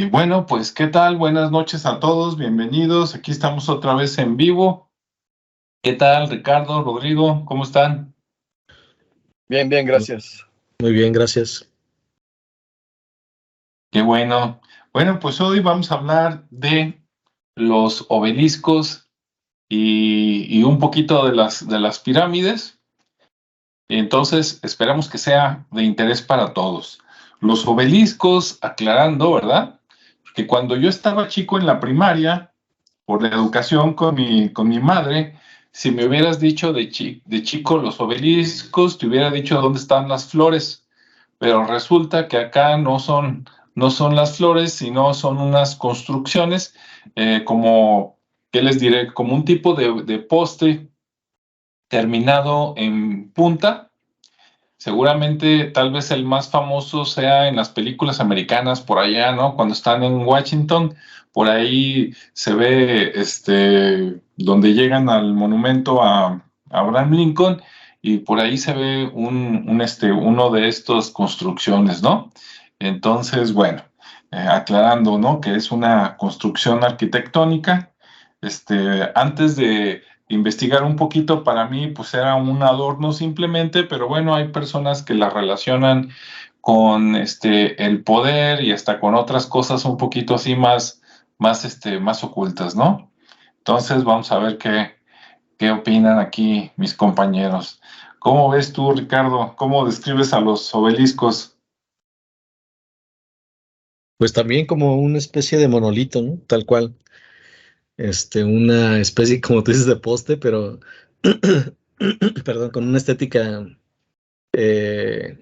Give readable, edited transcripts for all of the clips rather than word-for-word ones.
Y bueno, pues, ¿qué tal? Buenas noches a todos, bienvenidos. Aquí estamos otra vez en vivo. ¿Qué tal, Ricardo, Rodrigo? ¿Cómo están? Bien, bien, gracias. Muy bien, gracias. Qué bueno. Bueno, pues hoy vamos a hablar de los obeliscos y un poquito de las pirámides. Entonces, esperamos que sea de interés para todos. Los obeliscos, aclarando, ¿verdad? Que cuando yo estaba chico en la primaria, por la educación con mi madre, si me hubieras dicho de chico los obeliscos, te hubiera dicho dónde están las flores, pero resulta que acá no son las flores, sino son unas construcciones como, ¿qué les diré? Como un tipo de poste terminado en punta. Seguramente, tal vez el más famoso sea en las películas americanas por allá, ¿no? Cuando están en Washington, por ahí se ve donde llegan al monumento a Abraham Lincoln y por ahí se ve uno de estas construcciones, ¿no? Entonces, bueno, aclarando, ¿no? Que es una construcción arquitectónica. Antes de investigar un poquito, para mí pues era un adorno simplemente, pero bueno, hay personas que la relacionan con el poder y hasta con otras cosas un poquito así más ocultas, ¿no? Entonces vamos a ver qué opinan aquí mis compañeros. ¿Cómo ves tú, Ricardo? ¿Cómo describes a los obeliscos? Pues también como una especie de monolito, ¿no? Tal cual. Una especie, como tú dices, de poste, pero, perdón, con una estética, eh,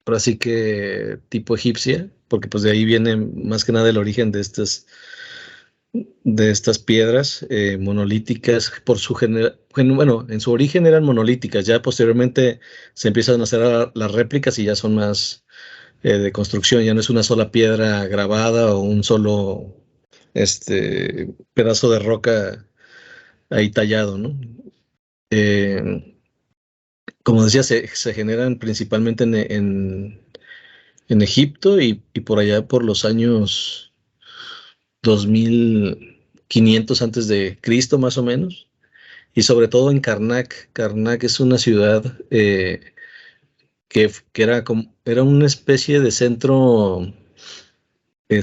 por así que tipo egipcia, porque pues de ahí viene más que nada el origen de estas piedras monolíticas, bueno, en su origen eran monolíticas, ya posteriormente se empiezan a hacer las réplicas y ya son más de construcción, ya no es una sola piedra grabada o un solo pedazo de roca ahí tallado, ¿no? Eh, Como decía, se generan principalmente en Egipto y por allá por los años 2500 antes de Cristo, más o menos, y sobre todo en Karnak. Karnak es una ciudad que era una especie de centro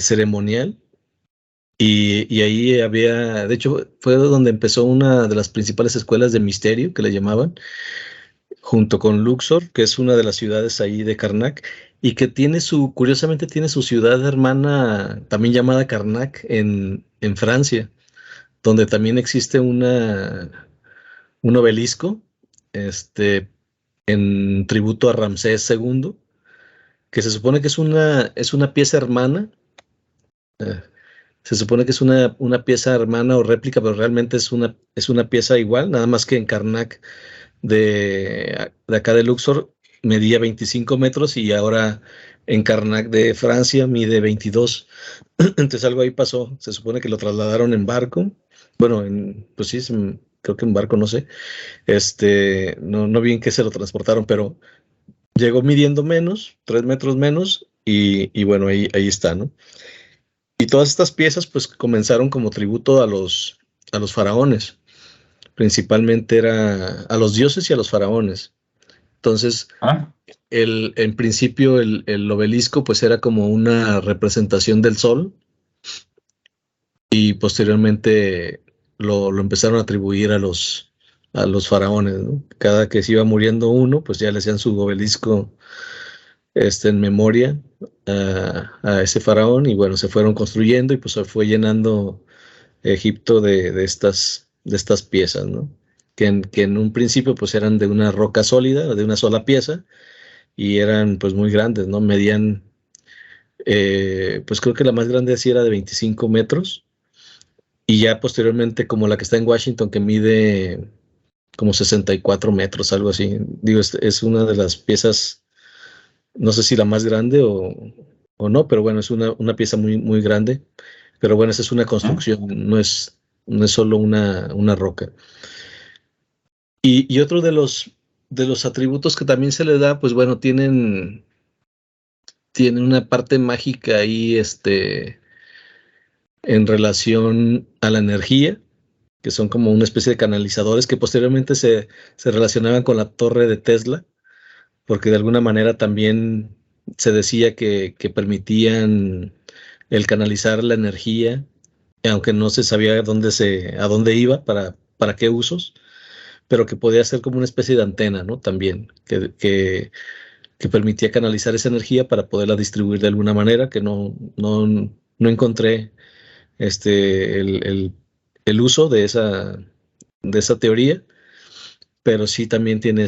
ceremonial. Y ahí había, de hecho, fue donde empezó una de las principales escuelas de misterio, que le llamaban, junto con Luxor, que es una de las ciudades ahí de Karnak, y que curiosamente tiene su ciudad hermana, también llamada Karnak, en Francia, donde también existe un obelisco, este, en tributo a Ramsés II, que se supone que es una pieza hermana. eh, Se supone que es una pieza hermana o réplica, pero realmente es una pieza igual, nada más que en Karnak de acá de Luxor medía 25 metros y ahora en Karnak de Francia mide 22. Entonces algo ahí pasó. Se supone que lo trasladaron en barco. Bueno, pues sí, creo que en barco, no sé. No vi en qué se lo transportaron, pero llegó midiendo menos, 3 metros menos, y bueno, ahí está, ¿no? Y todas estas piezas pues comenzaron como tributo a los faraones, principalmente era a los dioses y a los faraones. Entonces, ¿Ah? en principio el obelisco pues era como una representación del sol y posteriormente lo empezaron a atribuir a los faraones, ¿no? Cada que se iba muriendo uno, pues ya le hacían su obelisco en memoria a ese faraón y bueno, se fueron construyendo y pues se fue llenando Egipto de estas piezas, ¿no? Que en un principio pues eran de una roca sólida, de una sola pieza, y eran pues muy grandes, ¿no? Medían, pues creo que la más grande así era de 25 metros, y ya posteriormente como la que está en Washington, que mide como 64 metros, algo así. Digo, es una de las piezas, no sé si la más grande o no, pero bueno, es una pieza muy, muy grande. Pero bueno, esa es una ¿Mm? construcción, no es solo una roca. Y otro de los atributos que también se le da, pues bueno, tiene una parte mágica ahí, en relación a la energía, que son como una especie de canalizadores que posteriormente se relacionaban con la torre de Tesla, porque de alguna manera también se decía que permitían el canalizar la energía, aunque no se sabía a dónde iba, para qué usos, pero que podía ser como una especie de antena, ¿no? También, que permitía canalizar esa energía para poderla distribuir de alguna manera, que no encontré el uso de esa teoría, pero sí también tiene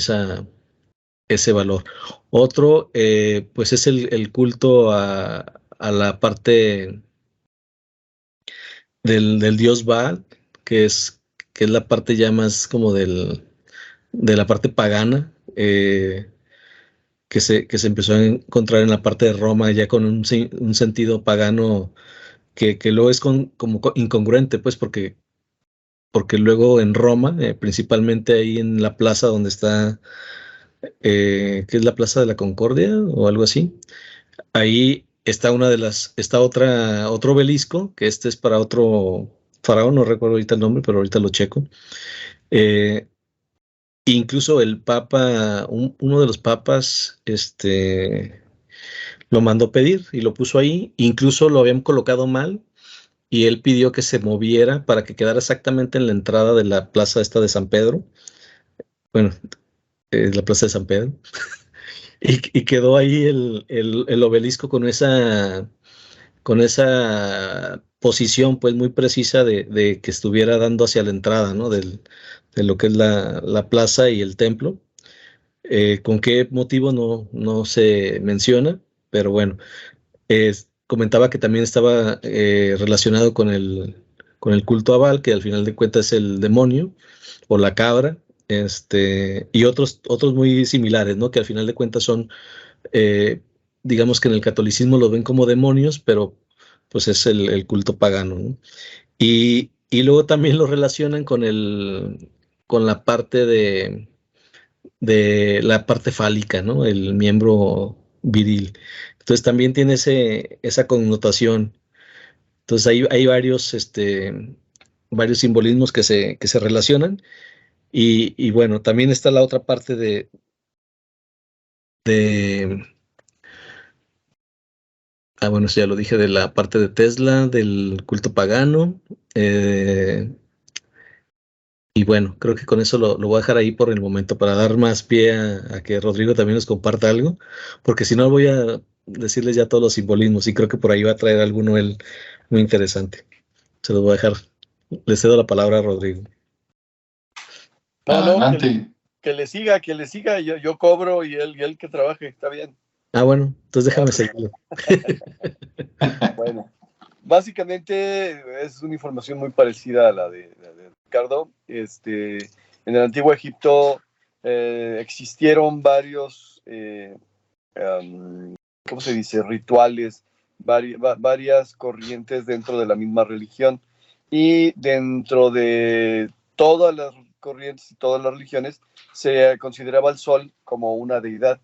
ese valor. Otro, pues es el culto a la parte del dios Baal, que es la parte ya más como de la parte pagana, que se empezó a encontrar en la parte de Roma ya con un sentido pagano que luego es como incongruente, pues porque luego en Roma, principalmente ahí en la plaza donde está, que es la Plaza de la Concordia o algo así, ahí está otro obelisco, que este es para otro faraón, no recuerdo ahorita el nombre, pero ahorita lo checo. Eh, Incluso el papa, uno de los papas, lo mandó pedir y lo puso ahí. Incluso lo habían colocado mal y él pidió que se moviera para que quedara exactamente en la entrada de la plaza esta de San Pedro. Bueno, la plaza de San Pedro. Y quedó ahí el obelisco con esa posición pues muy precisa de que estuviera dando hacia la entrada, ¿no? De lo que es la plaza y el templo. ¿Con qué motivo no se menciona? Pero bueno, comentaba que también estaba relacionado con el culto a Baal, que al final de cuentas es el demonio o la cabra, y otros muy similares, ¿no? Que al final de cuentas son, eh, digamos que en el catolicismo lo ven como demonios, pero pues es el culto pagano, ¿no? Y luego también lo relacionan con la parte de la parte fálica, ¿no? El miembro viril. Entonces también tiene esa connotación. Entonces hay varios simbolismos que se relacionan. Y bueno, también está la otra parte de, bueno, eso ya lo dije, de la parte de Tesla, del culto pagano. eh, y bueno, creo que con eso lo voy a dejar ahí por el momento para dar más pie a que Rodrigo también nos comparta algo, porque si no voy a decirles ya todos los simbolismos y creo que por ahí va a traer alguno él muy interesante. Se los voy a dejar. Le cedo la palabra a Rodrigo. No, Adelante. que le siga, yo cobro y él que trabaje, está bien. Ah, bueno, entonces déjame seguirlo. Bueno, básicamente es una información muy parecida a la de Ricardo. En el Antiguo Egipto existieron varios, ¿cómo se dice? Rituales, varias corrientes dentro de la misma religión. Y dentro de todas las corrientes y todas las religiones se consideraba al sol como una deidad.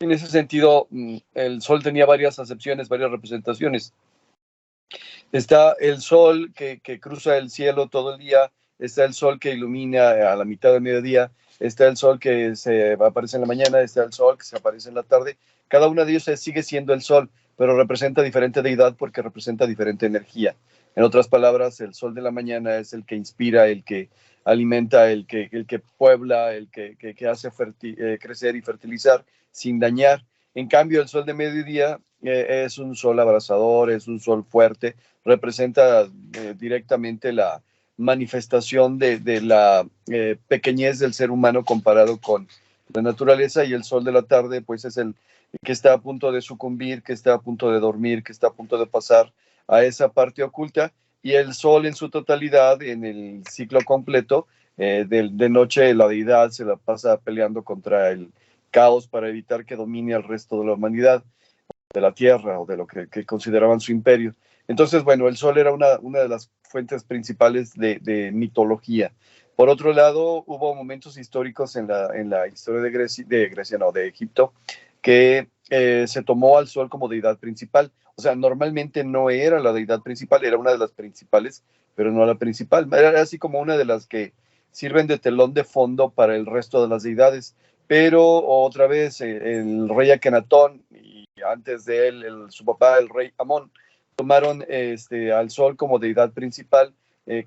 En ese sentido, el sol tenía varias acepciones, varias representaciones. Está el sol que cruza el cielo todo el día, está el sol que ilumina a la mitad del mediodía, está el sol que se aparece en la mañana, está el sol que se aparece en la tarde. Cada uno de ellos sigue siendo el sol, pero representa diferente deidad porque representa diferente energía. En otras palabras, el sol de la mañana es el que inspira, el que alimenta, el que puebla, el que hace crecer y fertilizar sin dañar. En cambio, el sol de mediodía es un sol abrasador, es un sol fuerte, representa directamente la manifestación de la pequeñez del ser humano comparado con la naturaleza, y el sol de la tarde pues es el que está a punto de sucumbir, que está a punto de dormir, que está a punto de pasar a esa parte oculta, y el sol en su totalidad, en el ciclo completo, de noche la deidad se la pasa peleando contra el caos para evitar que domine al resto de la humanidad, de la tierra o de lo que consideraban su imperio. Entonces, bueno, el sol era una de las fuentes principales de mitología. Por otro lado, hubo momentos históricos en la historia de Grecia, no, de Egipto, que se tomó al Sol como deidad principal. O sea, normalmente no era la deidad principal, era una de las principales, pero no la principal. Era así como una de las que sirven de telón de fondo para el resto de las deidades. Pero otra vez, el rey Akenatón y antes de él, su papá, el rey Amón, tomaron al Sol como deidad principal,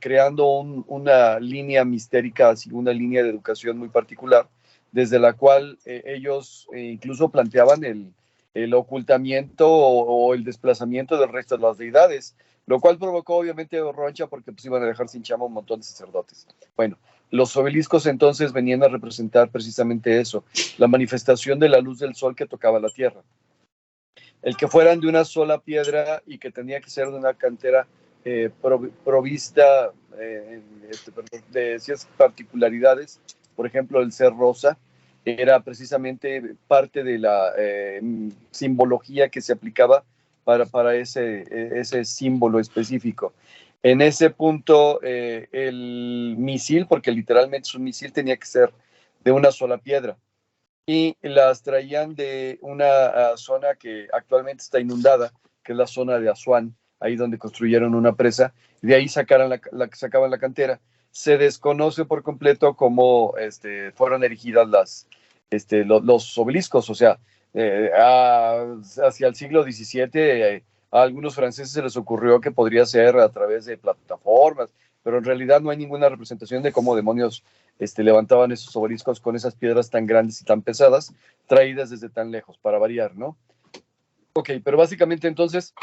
creando una línea mistérica, así una línea de educación muy particular, desde la cual ellos incluso planteaban el ocultamiento o el desplazamiento del resto de las deidades, lo cual provocó obviamente roncha porque pues iban a dejar sin chama un montón de sacerdotes. Bueno, los obeliscos entonces venían a representar precisamente eso, la manifestación de la luz del sol que tocaba la tierra. El que fueran de una sola piedra y que tenía que ser de una cantera provista de ciertas particularidades, por ejemplo, el ser rosa, era precisamente parte de la simbología que se aplicaba para ese símbolo específico. En ese punto, el misil, porque literalmente un misil tenía que ser de una sola piedra, y las traían de una zona que actualmente está inundada, que es la zona de Asuán, ahí donde construyeron una presa, y de ahí sacaban la cantera. Se desconoce por completo cómo fueron erigidas los obeliscos, o sea, hacia el siglo XVII a algunos franceses se les ocurrió que podría ser a través de plataformas, pero en realidad no hay ninguna representación de cómo demonios levantaban esos obeliscos con esas piedras tan grandes y tan pesadas, traídas desde tan lejos, para variar, ¿no? Ok, pero básicamente entonces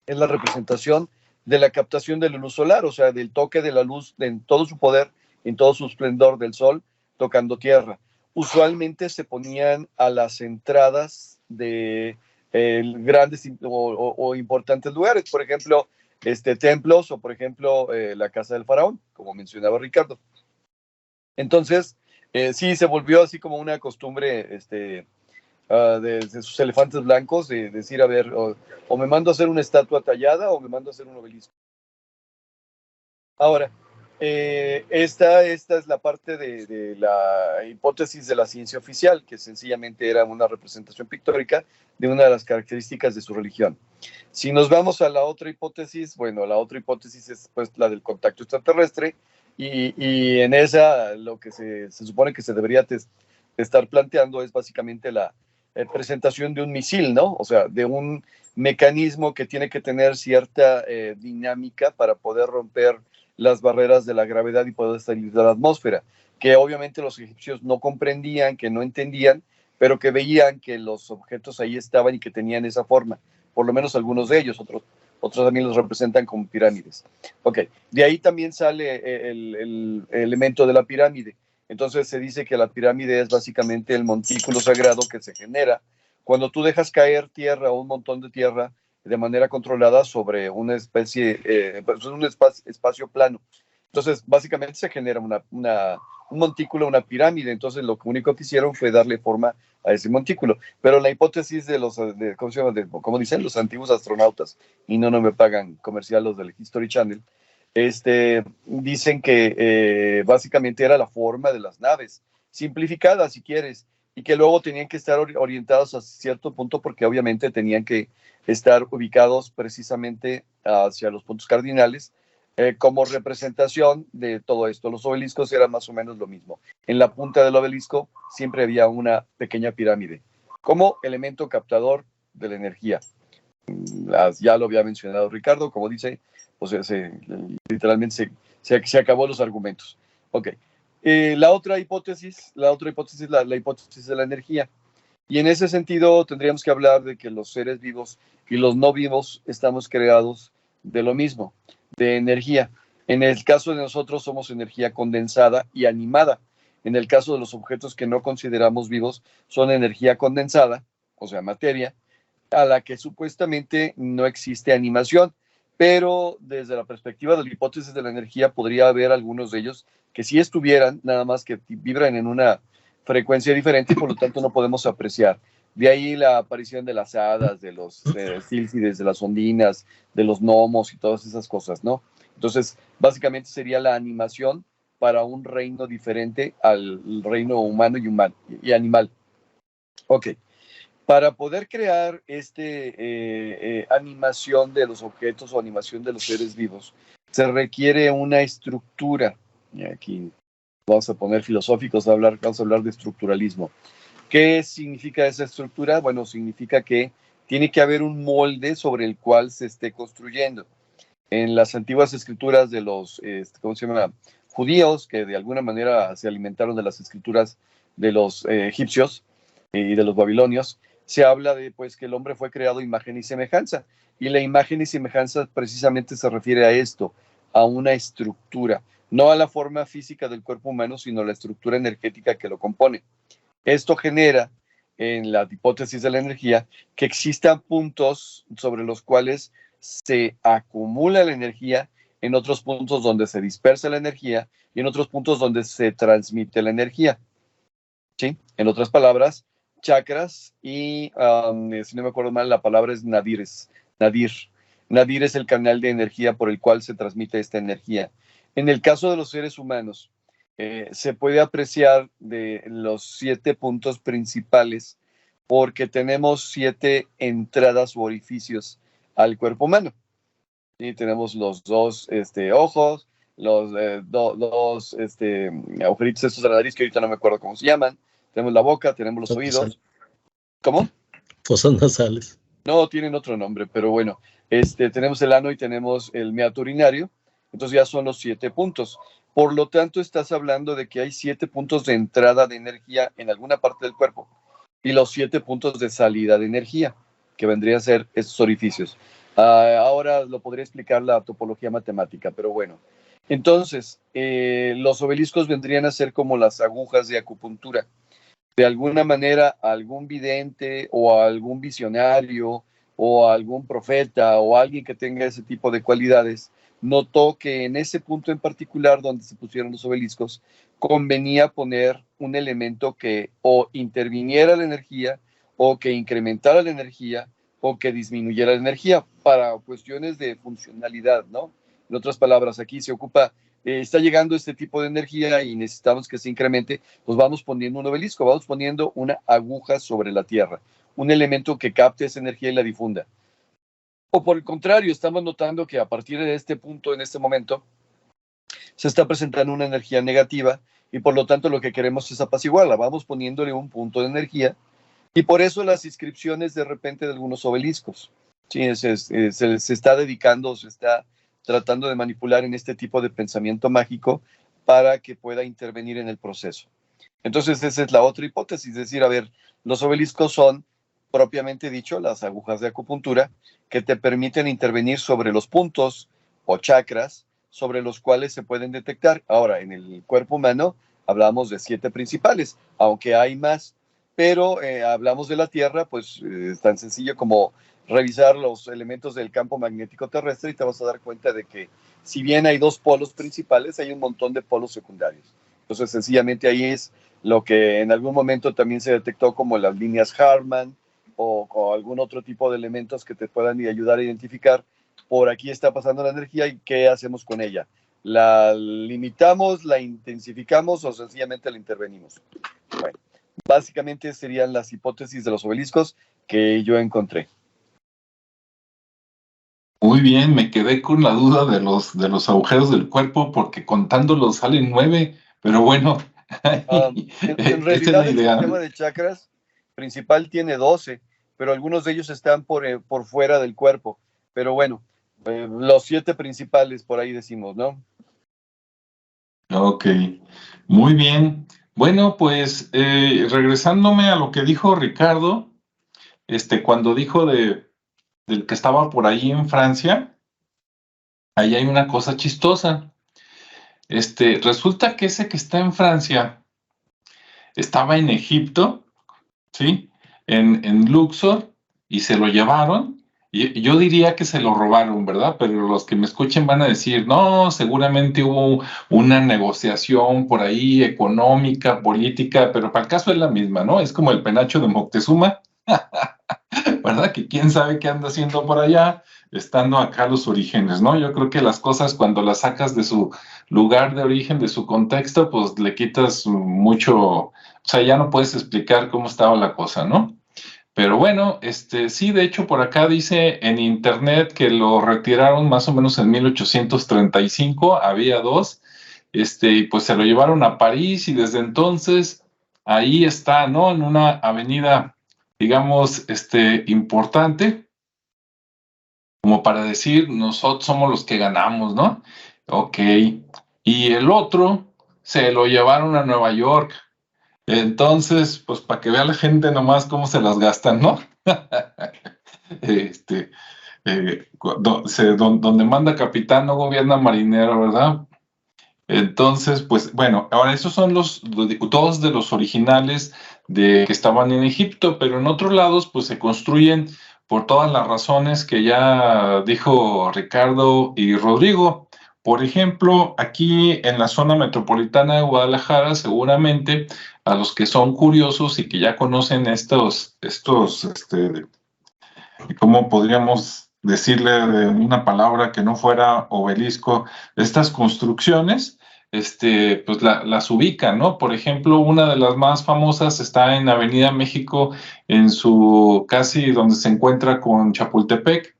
es la representación de la captación de la luz solar, o sea, del toque de la luz en todo su poder, en todo su esplendor del sol, tocando tierra. Usualmente se ponían a las entradas de grandes o importantes lugares, por ejemplo, templos o, por ejemplo, la casa del faraón, como mencionaba Ricardo. Entonces, sí, se volvió así como una costumbre de sus elefantes blancos, de decir, a ver, o me mando a hacer una estatua tallada o me mando a hacer un obelisco. Ahora, esta es la parte de la hipótesis de la ciencia oficial, que sencillamente era una representación pictórica de una de las características de su religión. Si nos vamos a la otra hipótesis, bueno, la otra hipótesis es pues la del contacto extraterrestre, y en esa lo que se supone que se debería estar planteando es básicamente la presentación de un misil, ¿no? O sea, de un mecanismo que tiene que tener cierta dinámica para poder romper las barreras de la gravedad y poder salir de la atmósfera, que obviamente los egipcios no comprendían, que no entendían, pero que veían que los objetos ahí estaban y que tenían esa forma, por lo menos algunos de ellos, otros también los representan como pirámides. Ok, de ahí también sale el elemento de la pirámide. Entonces se dice que la pirámide es básicamente el montículo sagrado que se genera cuando tú dejas caer tierra o un montón de tierra de manera controlada sobre una especie, un espacio plano. Entonces, básicamente se genera un montículo, una pirámide. Entonces, lo único que hicieron fue darle forma a ese montículo. Pero la hipótesis de ¿cómo se llama? Como dicen los antiguos astronautas, y no me pagan comercial los del History Channel, dicen que básicamente era la forma de las naves, simplificada si quieres, y que luego tenían que estar orientados a cierto punto porque obviamente tenían que estar ubicados precisamente hacia los puntos cardinales como representación de todo esto. Los obeliscos eran más o menos lo mismo. En la punta del obelisco siempre había una pequeña pirámide como elemento captador de la energía. Ya lo había mencionado Ricardo, como dice, o sea, literalmente se acabó los argumentos. Ok. La otra hipótesis es la hipótesis de la energía. Y en ese sentido tendríamos que hablar de que los seres vivos y los no vivos estamos creados de lo mismo, de energía. En el caso de nosotros somos energía condensada y animada. En el caso de los objetos que no consideramos vivos son energía condensada, o sea, materia, a la que supuestamente no existe animación, pero desde la perspectiva de la hipótesis de la energía podría haber algunos de ellos que sí estuvieran, nada más que vibran en una frecuencia diferente y por lo tanto no podemos apreciar. De ahí la aparición de las hadas, de los sílfides, de las ondinas, de los gnomos y todas esas cosas, ¿no? Entonces, básicamente sería la animación para un reino diferente al reino humano y animal. Ok. Para poder crear animación de los objetos o animación de los seres vivos, se requiere una estructura. Y aquí vamos a poner filosóficos, vamos a hablar de estructuralismo. ¿Qué significa esa estructura? Bueno, significa que tiene que haber un molde sobre el cual se esté construyendo. En las antiguas escrituras de los, ¿cómo se llama? Judíos, que de alguna manera se alimentaron de las escrituras de los egipcios y de los babilonios, se habla de pues que el hombre fue creado a imagen y semejanza. Y la imagen y semejanza precisamente se refiere a esto, a una estructura, no a la forma física del cuerpo humano, sino a la estructura energética que lo compone. Esto genera, en la hipótesis de la energía, que existan puntos sobre los cuales se acumula la energía, en otros puntos donde se dispersa la energía y en otros puntos donde se transmite la energía. ¿Sí? En otras palabras, chakras y, si no me acuerdo mal, la palabra es nadires. Nadir es el canal de energía por el cual se transmite esta energía. En el caso de los seres humanos, se puede apreciar de los 7 puntos principales porque tenemos 7 entradas u orificios al cuerpo humano. Y tenemos los 2 ojos, los 2 agujeritos estos de la nariz que ahorita no me acuerdo cómo se llaman. Tenemos la boca, tenemos los oídos. ¿Cómo? Fosas nasales. No, tienen otro nombre, pero bueno. Tenemos el ano y tenemos el meato urinario. Entonces ya son los 7 puntos. Por lo tanto, estás hablando de que hay 7 puntos de entrada de energía en alguna parte del cuerpo y los 7 puntos de salida de energía, que vendrían a ser esos orificios. Ahora lo podría explicar la topología matemática, pero bueno. Entonces, los obeliscos vendrían a ser como las agujas de acupuntura. De alguna manera, algún vidente o algún visionario o algún profeta o alguien que tenga ese tipo de cualidades notó que en ese punto en particular donde se pusieron los obeliscos convenía poner un elemento que o interviniera la energía o que incrementara la energía o que disminuyera la energía para cuestiones de funcionalidad, ¿no? En otras palabras, aquí se ocupa, está llegando este tipo de energía y necesitamos que se incremente, pues vamos poniendo un obelisco, vamos poniendo una aguja sobre la tierra, un elemento que capte esa energía y la difunda. O por el contrario, estamos notando que a partir de este punto, en este momento, se está presentando una energía negativa y por lo tanto lo que queremos es apaciguarla. Vamos poniéndole un punto de energía y por eso las inscripciones de repente de algunos obeliscos. Sí, se está dedicando, se está tratando de manipular en este tipo de pensamiento mágico para que pueda intervenir en el proceso. Entonces esa es la otra hipótesis, es decir, a ver, los obeliscos son propiamente dicho las agujas de acupuntura que te permiten intervenir sobre los puntos o chakras sobre los cuales se pueden detectar. Ahora, en el cuerpo humano hablamos de 7 principales, aunque hay más, pero hablamos de la Tierra, pues es tan sencillo como revisar los elementos del campo magnético terrestre y te vas a dar cuenta de que si bien hay 2 polos principales, hay un montón de polos secundarios. Entonces, sencillamente ahí es lo que en algún momento también se detectó como las líneas Harman o algún otro tipo de elementos que te puedan ayudar a identificar por aquí está pasando la energía y qué hacemos con ella. ¿La limitamos, la intensificamos o sencillamente la intervenimos? Bueno, básicamente serían las hipótesis de los obeliscos que yo encontré. Muy bien, me quedé con la duda de los agujeros del cuerpo porque contándolos salen 9, pero bueno, en realidad esa es la el idea. sistema de chakras principal tiene 12, pero algunos de ellos están por fuera del cuerpo. Pero bueno, los 7 principales por ahí decimos, ¿no? Ok, muy bien. Bueno, pues regresándome a lo que dijo Ricardo, cuando dijo del que estaba por ahí en Francia, ahí hay una cosa chistosa. Resulta que ese que está en Francia estaba en Egipto, ¿sí? En Luxor, y se lo llevaron. Y yo diría que se lo robaron, ¿verdad? Pero los que me escuchen van a decir, no, seguramente hubo una negociación por ahí económica, política, pero para el caso es la misma, ¿no? Es como el penacho de Moctezuma, ¿verdad? Que quién sabe qué anda haciendo por allá, estando acá los orígenes, ¿no? Yo creo que las cosas cuando las sacas de su lugar de origen, de su contexto, pues le quitas mucho, o sea, ya no puedes explicar cómo estaba la cosa, ¿no? Pero bueno, sí, de hecho por acá dice en internet que lo retiraron más o menos en 1835, había dos, y pues se lo llevaron a París y desde entonces ahí está, ¿no? En una avenida, digamos, importante, como para decir, nosotros somos los que ganamos, ¿no? Ok. Y el otro se lo llevaron a Nueva York. Entonces, pues para que vea la gente nomás cómo se las gastan, ¿no? Este, donde manda capitán no gobierna marinero, ¿verdad? Entonces, pues bueno, ahora esos son dos de los originales que estaban en Egipto, pero en otros lados pues se construyen por todas las razones que ya dijo Ricardo y Rodrigo. Por ejemplo, aquí en la zona metropolitana de Guadalajara, seguramente a los que son curiosos y que ya conocen ¿cómo podríamos decirle de una palabra que no fuera obelisco? Estas construcciones, pues las ubican, ¿no? Por ejemplo, una de las más famosas está en Avenida México, en su casi donde se encuentra con Chapultepec.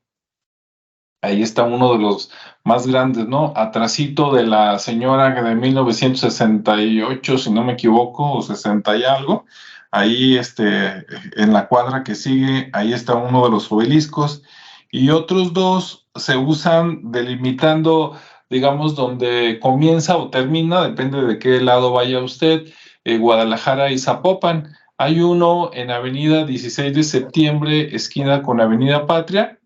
Ahí está uno de los más grandes, ¿no? Atrasito de la señora de 1968, si no me equivoco, o 60 y algo. Ahí, en la cuadra que sigue, ahí está uno de los obeliscos. Y otros dos se usan delimitando, digamos, donde comienza o termina, depende de qué lado vaya usted, Guadalajara y Zapopan. Hay uno en Avenida 16 de Septiembre, esquina con Avenida Patria,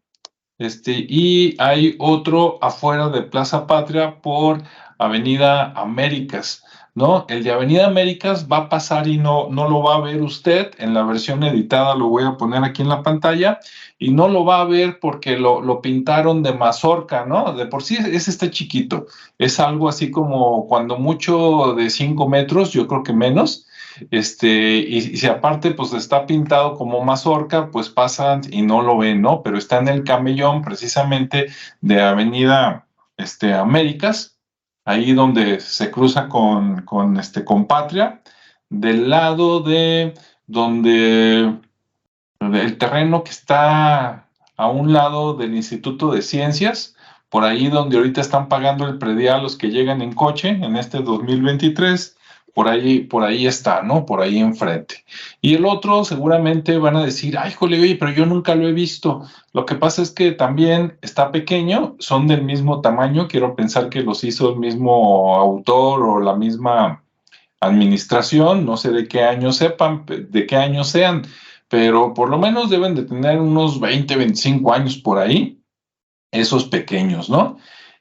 y hay otro afuera de Plaza Patria por Avenida Américas, ¿no? El de Avenida Américas va a pasar y no lo va a ver usted. En la versión editada lo voy a poner aquí en la pantalla y no lo va a ver porque lo pintaron de mazorca, ¿no? De por sí ese está chiquito. Es algo así como cuando mucho de 5 metros, yo creo que menos. Y si aparte pues está pintado como mazorca, pues pasan y no lo ven, ¿no? Pero está en el camellón precisamente de Avenida Américas, ahí donde se cruza con Patria, del lado de donde el terreno que está a un lado del Instituto de Ciencias, por ahí donde ahorita están pagando el predial los que llegan en coche en este 2023, por ahí está, ¿no? Por ahí enfrente. Y el otro seguramente van a decir, ay, jole, oye, pero yo nunca lo he visto. Lo que pasa es que también está pequeño, son del mismo tamaño, quiero pensar que los hizo el mismo autor o la misma administración, no sé de qué año sepan, de qué año sean, pero por lo menos deben de tener unos 20, 25 años por ahí, esos pequeños, ¿no?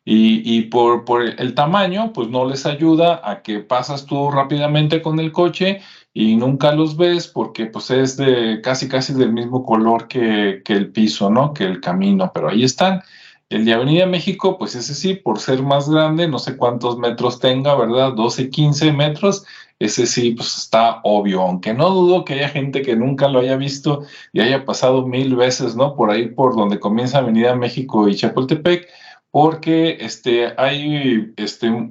Y por el tamaño, pues no les ayuda a que pasas tú rápidamente con el coche y nunca los ves porque pues es de casi del mismo color que el piso, ¿no? Que el camino, pero ahí están. El de Avenida México, pues ese sí, por ser más grande, no sé cuántos metros tenga, ¿verdad? 12, 15 metros, ese sí, pues está obvio, aunque no dudo que haya gente que nunca lo haya visto y haya pasado 1000 veces, ¿no? Por ahí, por donde comienza Avenida México y Chapultepec, porque hay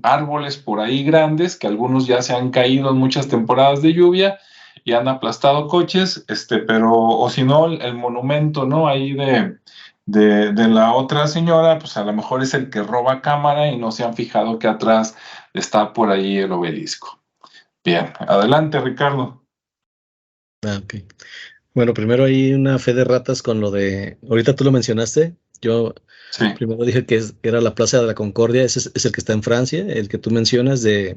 árboles por ahí grandes que algunos ya se han caído en muchas temporadas de lluvia y han aplastado coches, pero, o si no, el monumento, ¿no? Ahí de la otra señora, pues a lo mejor es el que roba cámara y no se han fijado que atrás está por ahí el obelisco. Bien, adelante, Ricardo. Ok. Bueno, primero hay una fe de ratas con lo de, ahorita tú lo mencionaste, yo Sí. primero dije que era la Plaza de la Concordia, ese es el que está en Francia, el que tú mencionas de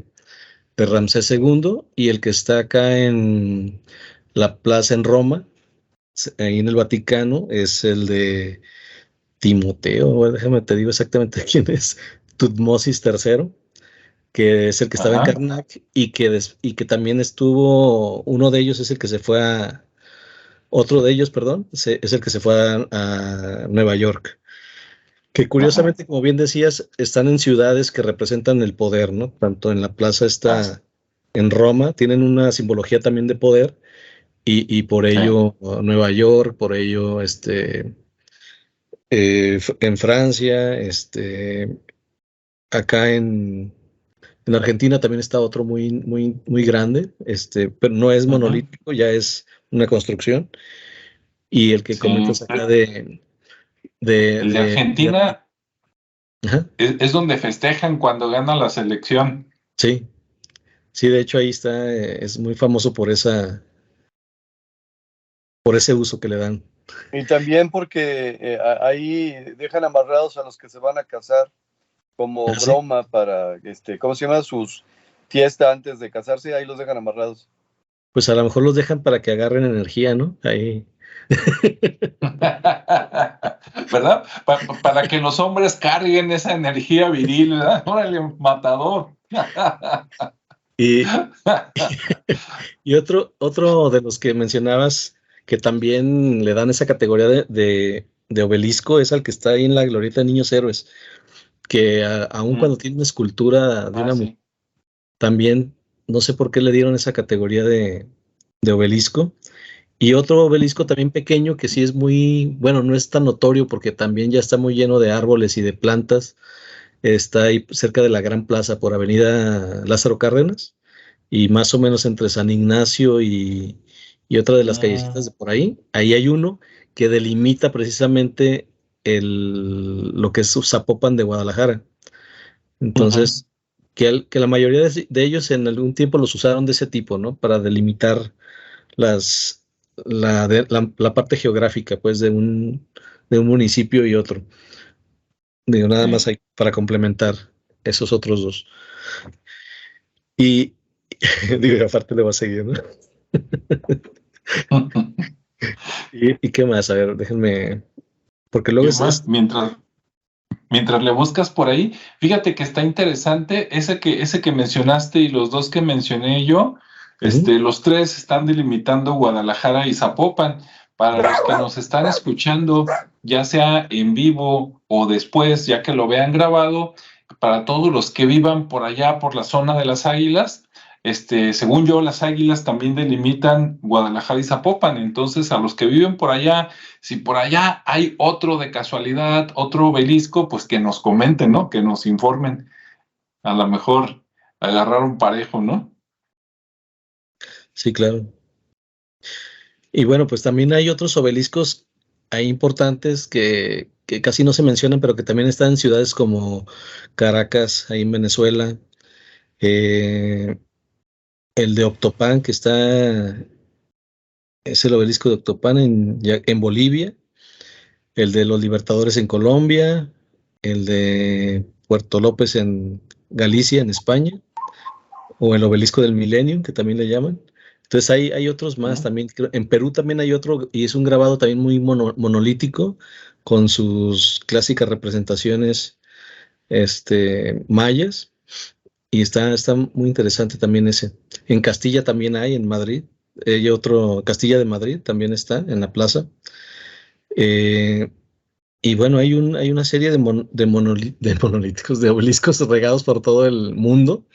Ramsés II, y el que está acá en la plaza en Roma, ahí en el Vaticano, es el de Timoteo, bueno, déjame te digo exactamente quién es, Tutmosis III, que es el que estaba en Ajá. Karnak y que también estuvo, uno de ellos es el que se fue a, otro de ellos, perdón, es el que se fue a Nueva York. Que Ajá. curiosamente, como bien decías, están en ciudades que representan el poder, ¿no? Tanto en la plaza Ah, está en Roma, tienen una simbología también de poder y por sí. ello Nueva York, por ello en Francia, acá en Argentina también está otro muy grande, pero no es Ujú. monolítico, ya es una construcción. Y el que Sí. comentas acá El de Argentina ajá, es donde festejan cuando gana la selección. sí, sí, de hecho ahí está, es muy famoso por ese uso que le dan. Y también porque ahí dejan amarrados a los que se van a casar como Ah, sí, broma para, ¿cómo se llama? Sus fiesta antes de casarse, ahí los dejan amarrados. pues a lo mejor los dejan para que agarren energía, ¿no? Ahí. ¿Verdad? Para que los hombres carguen esa energía viril, ¿verdad? Órale, matador. Y, y otro de los que mencionabas que también le dan esa categoría de obelisco es al que está ahí en la glorieta de Niños Héroes, que aun cuando tiene una escultura de una mujer, Sí. también no sé por qué le dieron esa categoría de obelisco. Y otro obelisco también pequeño que sí es muy, bueno, no es tan notorio porque también ya está muy lleno de árboles y de plantas. Está ahí cerca de la Gran Plaza por Avenida Lázaro Cárdenas y más o menos entre San Ignacio y otra de las callecitas de por ahí. Ahí hay uno que delimita precisamente lo que es Zapopan de Guadalajara. Entonces, que la mayoría de ellos en algún tiempo los usaron de ese tipo, ¿no? Para delimitar la parte geográfica, pues, de un municipio y otro. Digo, nada más Sí. hay para complementar esos otros dos. Y digo, aparte le va a seguir, ¿no? ¿Y qué más? A ver, déjenme, porque luego ¿Qué más? Mientras le buscas por ahí, fíjate que está interesante ese que mencionaste y los dos que mencioné yo, ujú, los tres están delimitando Guadalajara y Zapopan. Para los que nos están escuchando, ya sea en vivo o después, ya que lo vean grabado, para todos los que vivan por allá, por la zona de las Águilas, según yo, las Águilas también delimitan Guadalajara y Zapopan. Entonces, a los que viven por allá, si por allá hay otro de casualidad, otro obelisco, pues que nos comenten, ¿no? Que nos informen. A lo mejor agarrar un parejo, ¿no? sí, claro. Y bueno, pues también hay otros obeliscos ahí importantes que casi no se mencionan, pero que también están en ciudades como Caracas, ahí en Venezuela. Eh, el de Octopán, es el obelisco de Octopán en Bolivia. El de los Libertadores en Colombia. El de Puerto López en Galicia, en España. O el obelisco del Milenio, que también le llaman. Entonces hay otros más también. En Perú también hay otro, y es un grabado también muy monolítico, con sus clásicas representaciones mayas, y está muy interesante también ese. En Castilla también hay, en Madrid. Hay otro, Castilla de Madrid también está en la plaza. Eh, y bueno, hay una serie de monolíticos, de obeliscos regados por todo el mundo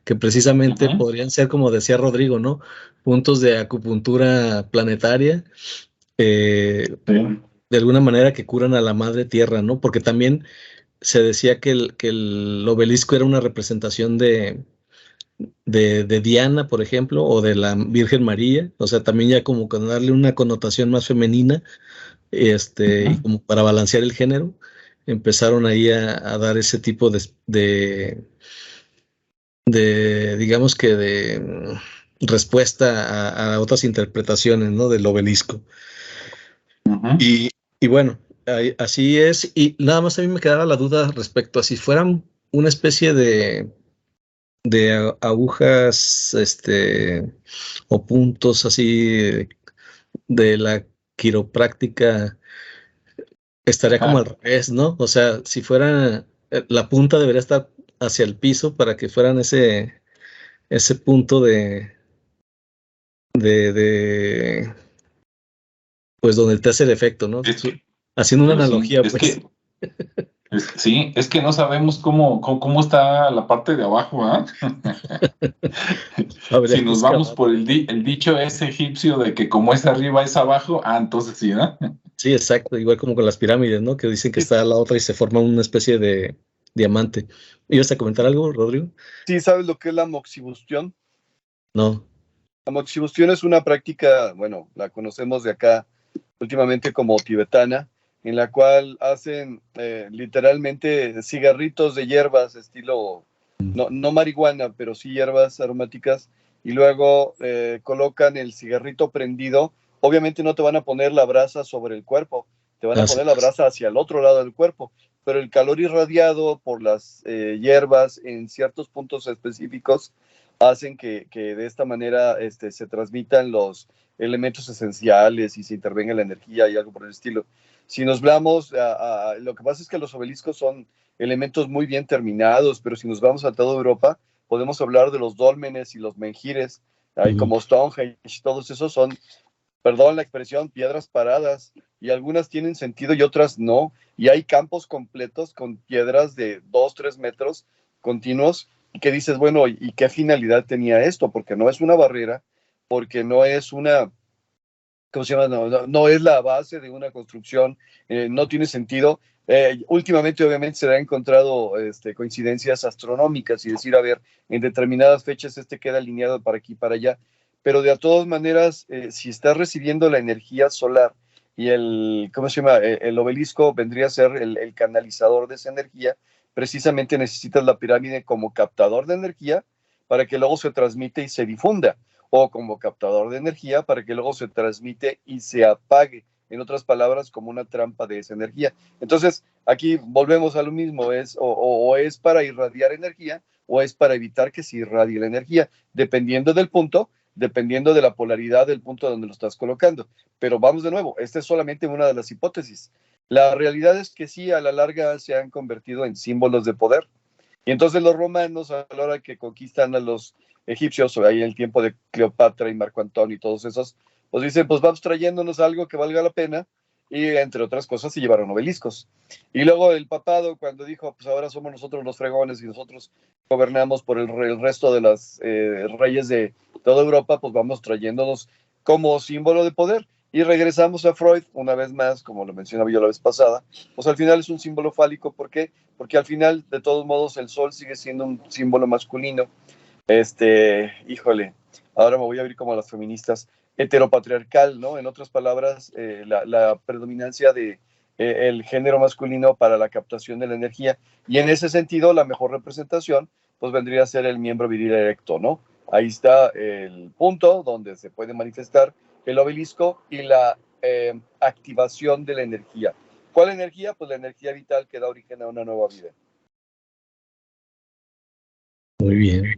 que precisamente Ujú. podrían ser, como decía Rodrigo, ¿no? Puntos de acupuntura planetaria, eh, Sí. de alguna manera que curan a la madre tierra, ¿no? Porque también se decía que el obelisco era una representación de Diana, por ejemplo, o de la Virgen María, o sea, también ya como con darle una connotación más femenina, y Ujú. como para balancear el género, empezaron ahí a dar ese tipo digamos que respuesta a otras interpretaciones, ¿no? Del obelisco. Ujú. Y bueno, así es. Y nada más a mí me quedaba la duda respecto a si fueran una especie de agujas, o puntos así de la quiropráctica, estaría como al Ajá. revés, ¿no? O sea, si fuera, la punta debería estar hacia el piso para que fueran ese punto de pues donde te hace el efecto, ¿no? Es que, Haciendo una pues sí, analogía, pues. sí, es que no sabemos cómo está la parte de abajo, ¿ah? Habría Si que nos vamos excavar. por el dicho ese egipcio de que como es arriba es abajo, entonces sí, ¿no? Sí, exacto, igual como con las pirámides, ¿no? Que dicen que Sí, está la otra y se forma una especie de diamante. ¿Ibas a comentar algo, Rodrigo? sí, ¿sabes lo que es la moxibustión? No. La moxibustión es una práctica, bueno, la conocemos de acá, últimamente como tibetana, en la cual hacen literalmente cigarritos de hierbas, estilo, no marihuana, pero sí hierbas aromáticas, y luego colocan el cigarrito prendido. Obviamente no te van a poner la brasa sobre el cuerpo, te van a poner la brasa hacia el otro lado del cuerpo, pero el calor irradiado por las hierbas en ciertos puntos específicos hacen que de esta manera se transmitan los elementos esenciales y se intervenga la energía y algo por el estilo. Si nos vamos, lo que pasa es que los obeliscos son elementos muy bien terminados, pero si nos vamos a toda Europa, podemos hablar de los dólmenes y los menhires, como Stonehenge, todos esos son, perdón la expresión, piedras paradas, y algunas tienen sentido y otras no, y hay campos completos con piedras de 2, 3 metros continuos, y que dices, bueno, ¿y qué finalidad tenía esto? Porque no es una barrera, porque no es una, ¿cómo se llama? No es la base de una construcción, no tiene sentido. Últimamente, obviamente, se han encontrado coincidencias astronómicas y decir, a ver, en determinadas fechas queda alineado para aquí y para allá, pero de todas maneras, si está recibiendo la energía solar y ¿cómo se llama? El obelisco vendría a ser el canalizador de esa energía, precisamente necesitas la pirámide como captador de energía para que luego se transmite y se difunda, o como captador de energía para que luego se transmite y se apague. En otras palabras, como una trampa de esa energía. Entonces, aquí volvemos a lo mismo, o es para irradiar energía o es para evitar que se irradie la energía, dependiendo del punto, dependiendo de la polaridad del punto donde lo estás colocando. Pero vamos de nuevo, esta es solamente una de las hipótesis. La realidad es que sí, a la larga se han convertido en símbolos de poder. Y entonces los romanos, a la hora que conquistan a los egipcios, ahí en el tiempo de Cleopatra y Marco Antonio y todos esos, pues dicen, pues vamos trayéndonos algo que valga la pena, y entre otras cosas se llevaron obeliscos. Y luego el papado, cuando dijo, pues ahora somos nosotros los fregones y nosotros gobernamos por el resto de los reyes de toda Europa, pues vamos trayéndonos como símbolo de poder. Y regresamos a Freud, una vez más, como lo mencionaba yo la vez pasada, pues al final es un símbolo fálico. ¿Por qué? Porque al final, de todos modos, el sol sigue siendo un símbolo masculino. Híjole, ahora me voy a abrir como a las feministas, heteropatriarcal, ¿no? En otras palabras, la predominancia de el género masculino para la captación de la energía. Y en ese sentido, la mejor representación, pues vendría a ser el miembro viril erecto, ¿no? Ahí está el punto donde se puede manifestar el obelisco y la activación de la energía. ¿Cuál energía? Pues la energía vital que da origen a una nueva vida. Muy bien.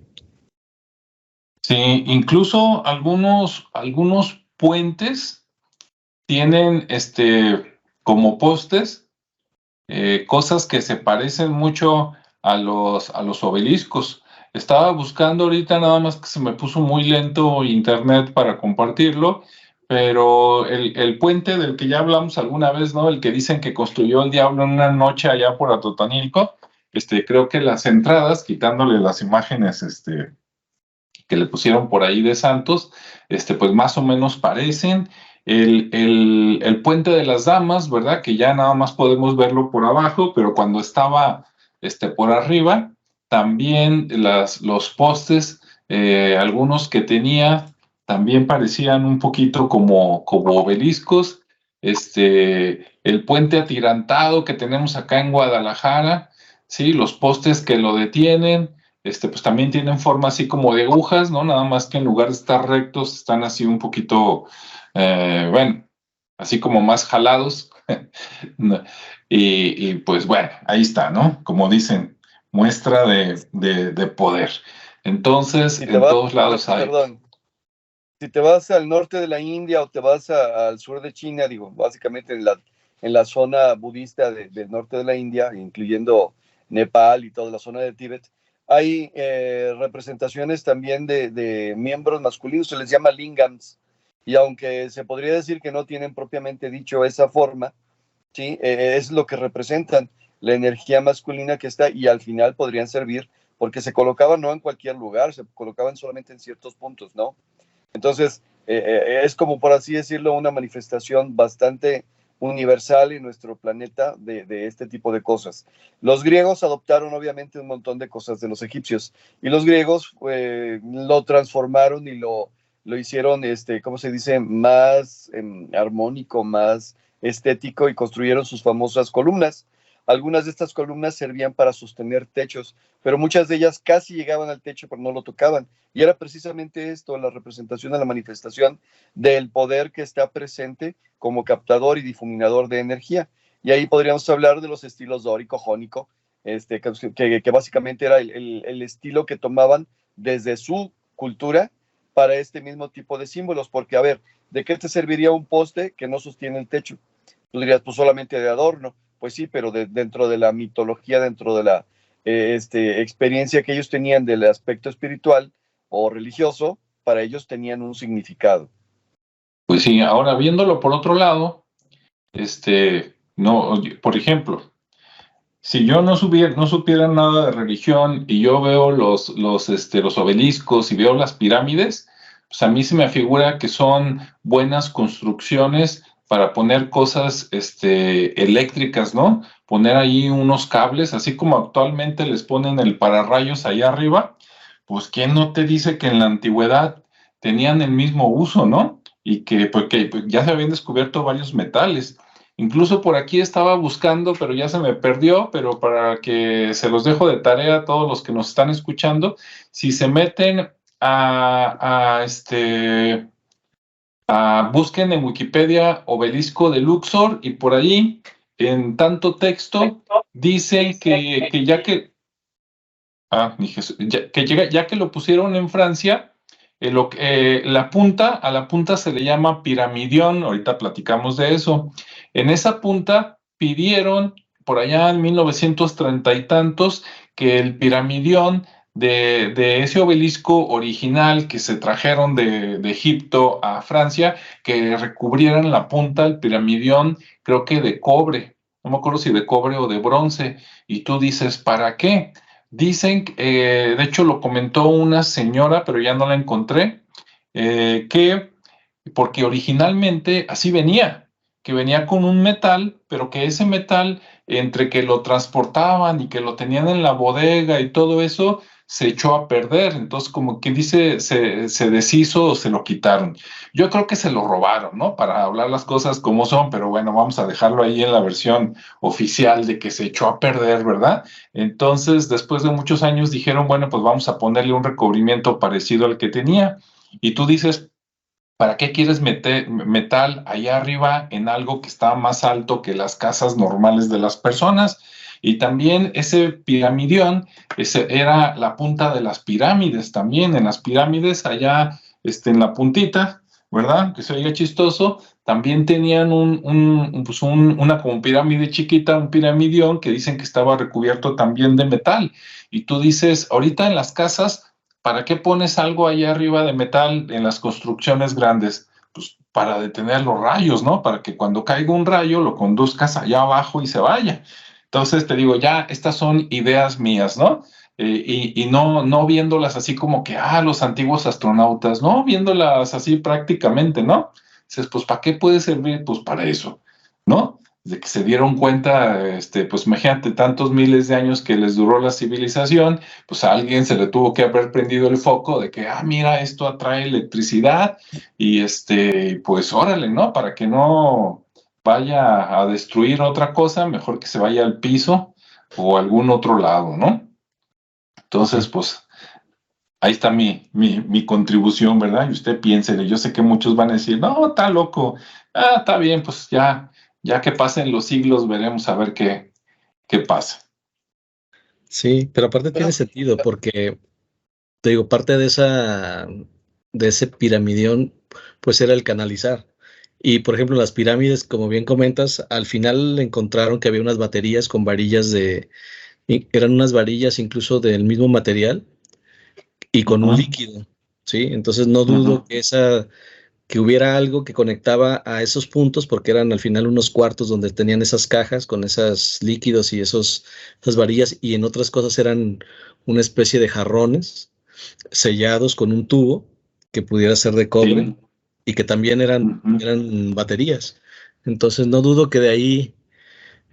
Sí, incluso algunos puentes tienen como postes cosas que se parecen mucho a los obeliscos. Estaba buscando ahorita, nada más que se me puso muy lento internet para compartirlo, pero el puente del que ya hablamos alguna vez, ¿no? El que dicen que construyó el diablo en una noche allá por Atotonilco, creo que las entradas, quitándole las imágenes, que le pusieron por ahí de Santos, pues más o menos parecen. El puente de las damas, ¿verdad? Que ya nada más podemos verlo por abajo, pero cuando estaba por arriba, también los postes, algunos que tenía, también parecían un poquito como obeliscos. El puente atirantado que tenemos acá en Guadalajara, ¿sí? Los postes que lo detienen, pues también tienen forma así como de agujas, ¿no? Nada más que en lugar de estar rectos, están así un poquito, bueno, así como más jalados. y pues bueno, ahí está, ¿no? Como dicen, muestra de poder. Entonces, Si en todos lados hay. Perdón, si te vas al norte de la India o te vas al sur de China, digo, básicamente en la zona budista del norte de la India, incluyendo Nepal y toda la zona de Tíbet, hay representaciones también de miembros masculinos, se les llama lingams, y aunque se podría decir que no tienen propiamente dicho esa forma, ¿sí? Es lo que representan, la energía masculina que está, y al final podrían servir porque se colocaban no en cualquier lugar, se colocaban solamente en ciertos puntos, ¿no? Entonces, es como, por así decirlo, una manifestación bastante universal en nuestro planeta de este tipo de cosas. Los griegos adoptaron obviamente un montón de cosas de los egipcios, y los griegos lo transformaron y lo lo hicieron, ¿cómo se dice?, más armónico, más estético, y construyeron sus famosas columnas. Algunas de estas columnas servían para sostener techos, pero muchas de ellas casi llegaban al techo, pero no lo tocaban. Y era precisamente esto, la representación de la manifestación del poder que está presente como captador y difuminador de energía. Y ahí podríamos hablar de los estilos dórico, jónico, que básicamente era el estilo que tomaban desde su cultura para este mismo tipo de símbolos. Porque, a ver, ¿de qué te serviría un poste que no sostiene el techo? Tú dirías, pues solamente de adorno. Pues sí, pero dentro de la mitología, dentro de la experiencia que ellos tenían del aspecto espiritual o religioso, para ellos tenían un significado. Pues sí, ahora viéndolo por otro lado, no, por ejemplo, si yo no supiera nada de religión y yo veo los obeliscos y veo las pirámides, pues a mí se me figura que son buenas construcciones para poner cosas eléctricas, ¿no? Poner ahí unos cables, así como actualmente les ponen el pararrayos ahí arriba, pues ¿quién no te dice que en la antigüedad tenían el mismo uso, ¿no? Y que porque ya se habían descubierto varios metales. Incluso por aquí estaba buscando, pero ya se me perdió, pero para que se los dejo de tarea a todos los que nos están escuchando, si se meten busquen en Wikipedia obelisco de Luxor y por ahí, en tanto texto, dice que ya que, ya que lo pusieron en Francia, a la punta se le llama piramidión, ahorita platicamos de eso. En esa punta pidieron, por allá en 1930 y tantos, que el piramidión de ese obelisco original que se trajeron de Egipto a Francia, que recubrieran la punta del piramidión, creo que de cobre, no me acuerdo si de cobre o de bronce, y tú dices, ¿para qué? Dicen, de hecho lo comentó una señora, pero ya no la encontré, que porque originalmente así venía, que venía con un metal, pero que ese metal, entre que lo transportaban y que lo tenían en la bodega y todo eso, se echó a perder. Entonces, como quien dice, se deshizo o se lo quitaron. Yo creo que se lo robaron, ¿no? Para hablar las cosas como son, pero bueno, vamos a dejarlo ahí en la versión oficial de que se echó a perder, ¿verdad? Entonces, después de muchos años dijeron, bueno, pues vamos a ponerle un recubrimiento parecido al que tenía. Y tú dices, ¿para qué quieres meter metal allá arriba en algo que está más alto que las casas normales de las personas? Y también ese piramidión, ese era la punta de las pirámides también. En las pirámides, allá en la puntita, ¿verdad? Que se oiga chistoso, también tenían una como pirámide chiquita, un piramidión que dicen que estaba recubierto también de metal. Y tú dices, ahorita en las casas, ¿para qué pones algo allá arriba de metal en las construcciones grandes? Pues para detener los rayos, ¿no? Para que cuando caiga un rayo lo conduzcas allá abajo y se vaya. Entonces te digo, ya estas son ideas mías, ¿no? Y no viéndolas así como que, los antiguos astronautas, no viéndolas así prácticamente, ¿no? Dices, pues ¿para qué puede servir? Pues para eso, ¿no? De que se dieron cuenta, pues imagínate, tantos miles de años que les duró la civilización, pues a alguien se le tuvo que haber prendido el foco de que, mira, esto atrae electricidad y pues órale, ¿no? Para que no vaya a destruir otra cosa, mejor que se vaya al piso o a algún otro lado, ¿no? Entonces, pues ahí está mi contribución, ¿verdad? Y usted piénsele, yo sé que muchos van a decir, no, está loco, está bien, pues ya que pasen los siglos veremos a ver qué pasa. Sí, pero aparte tiene sentido porque, te digo, parte de ese piramidión, pues era el canalizar. Y por ejemplo, las pirámides, como bien comentas, al final encontraron que había unas baterías con varillas eran unas varillas incluso del mismo material y con un líquido, ¿sí? Entonces no dudo que hubiera algo que conectaba a esos puntos, porque eran al final unos cuartos donde tenían esas cajas con esos líquidos y esas varillas, y en otras cosas eran una especie de jarrones sellados con un tubo que pudiera ser de cobre, sí, y que también eran baterías. Entonces no dudo que de ahí,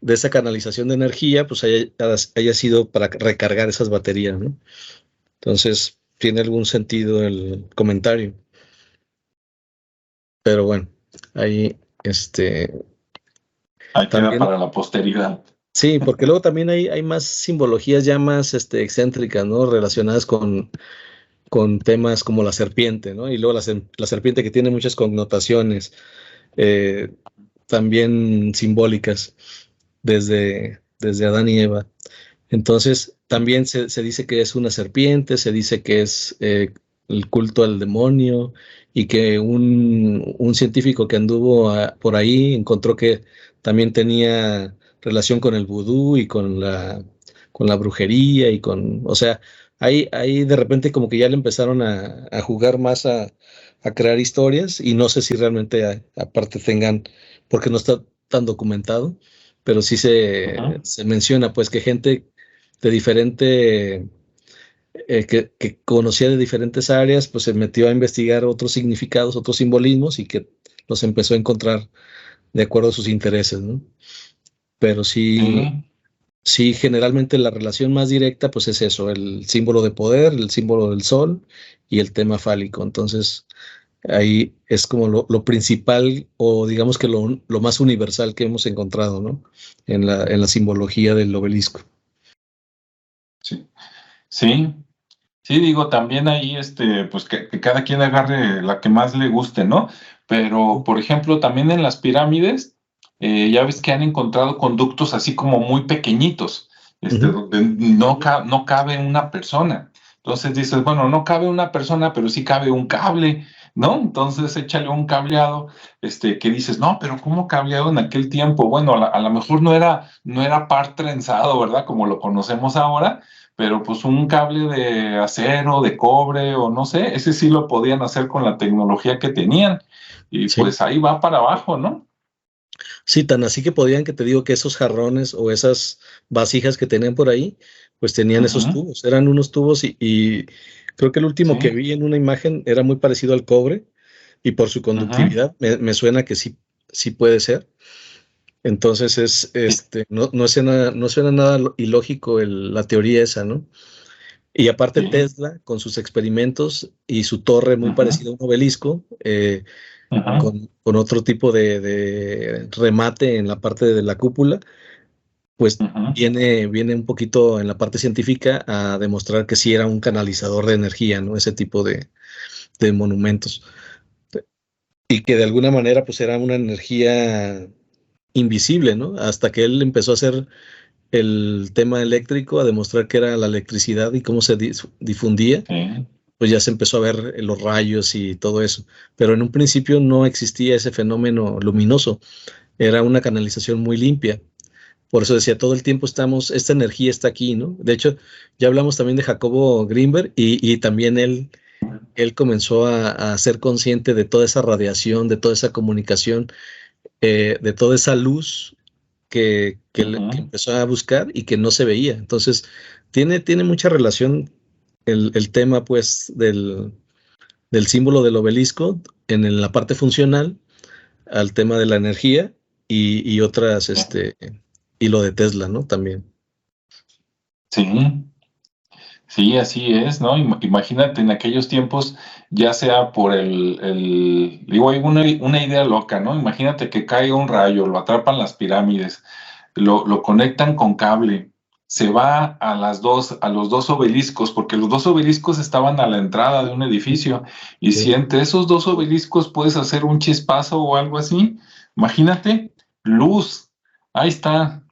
de esa canalización de energía, pues haya sido para recargar esas baterías, ¿no? Entonces tiene algún sentido el comentario. pero bueno, ahí, Ahí queda también, para la posteridad. sí, porque luego también hay más simbologías ya más, excéntricas, ¿no? Relacionadas con temas como la serpiente, ¿no? Y luego la serpiente que tiene muchas connotaciones, eh, también simbólicas, desde Adán y Eva. Entonces, también se dice que es una serpiente, se dice que es el culto al demonio, y que un científico que anduvo por ahí encontró que también tenía relación con el vudú y con la brujería o sea, ahí de repente como que ya le empezaron a jugar más a crear historias, y no sé si realmente aparte tengan, porque no está tan documentado, pero sí Ujú. se menciona pues que gente de diferente, que conocía de diferentes áreas, pues se metió a investigar otros significados, otros simbolismos, y que los empezó a encontrar de acuerdo a sus intereses, ¿no? Pero sí, Sí. sí, generalmente la relación más directa, pues es eso, el símbolo de poder, el símbolo del sol y el tema fálico. Entonces, ahí es como lo principal, o digamos que lo más universal que hemos encontrado, ¿no? En la simbología del obelisco. Sí. Sí. Sí, digo, también ahí, pues que cada quien agarre la que más le guste, ¿no? Pero, por ejemplo, también en las pirámides, ya ves que han encontrado conductos así como muy pequeñitos, Ujú. donde no cabe una persona. Entonces dices, bueno, no cabe una persona, pero sí cabe un cable, ¿no? Entonces échale un cableado, que dices, no, pero ¿cómo cableado en aquel tiempo? Bueno, a lo mejor no era par trenzado, ¿verdad? Como lo conocemos ahora, pero pues un cable de acero, de cobre o no sé, ese sí lo podían hacer con la tecnología que tenían y Sí. pues ahí va para abajo, ¿no? Sí, tan así que podían, que te digo que esos jarrones o esas vasijas que tenían por ahí, pues tenían esos Ujú. tubos, eran unos tubos, y creo que el último que Sí. vi en una imagen era muy parecido al cobre, y por su Ujú. conductividad me suena que sí, sí puede ser. Entonces Sí. no suena nada ilógico la teoría esa, ¿no? Y aparte Sí. Tesla, con sus experimentos y su torre muy Ujú. parecida a un obelisco, Ujú. con otro tipo de remate en la parte de la cúpula, pues Ujú. viene un poquito en la parte científica a demostrar que sí era un canalizador de energía, ¿no? Ese tipo de monumentos. Y que de alguna manera pues era una energía invisible, ¿no? Hasta que él empezó a hacer el tema eléctrico, a demostrar que era la electricidad y cómo se difundía, Sí. pues ya se empezó a ver los rayos y todo eso. Pero en un principio no existía ese fenómeno luminoso, era una canalización muy limpia. Por eso decía, todo el tiempo esta energía está aquí, ¿no? De hecho, ya hablamos también de Jacobo Greenberg, y también él comenzó a ser consciente de toda esa radiación, de toda esa comunicación, de toda esa luz que Ujú. empezó a buscar y que no se veía. Entonces, tiene mucha relación el tema, pues, del símbolo del obelisco en la parte funcional al tema de la energía, y otras, y lo de Tesla, ¿no? También. Sí. Sí, así es, ¿no? Imagínate en aquellos tiempos, ya sea por digo, hay una idea loca, ¿no? Imagínate que caiga un rayo, lo atrapan las pirámides, lo conectan con cable, se va a los dos obeliscos, porque los dos obeliscos estaban a la entrada de un edificio, y si Sí, entre esos dos obeliscos puedes hacer un chispazo o algo así, imagínate, luz, ahí está,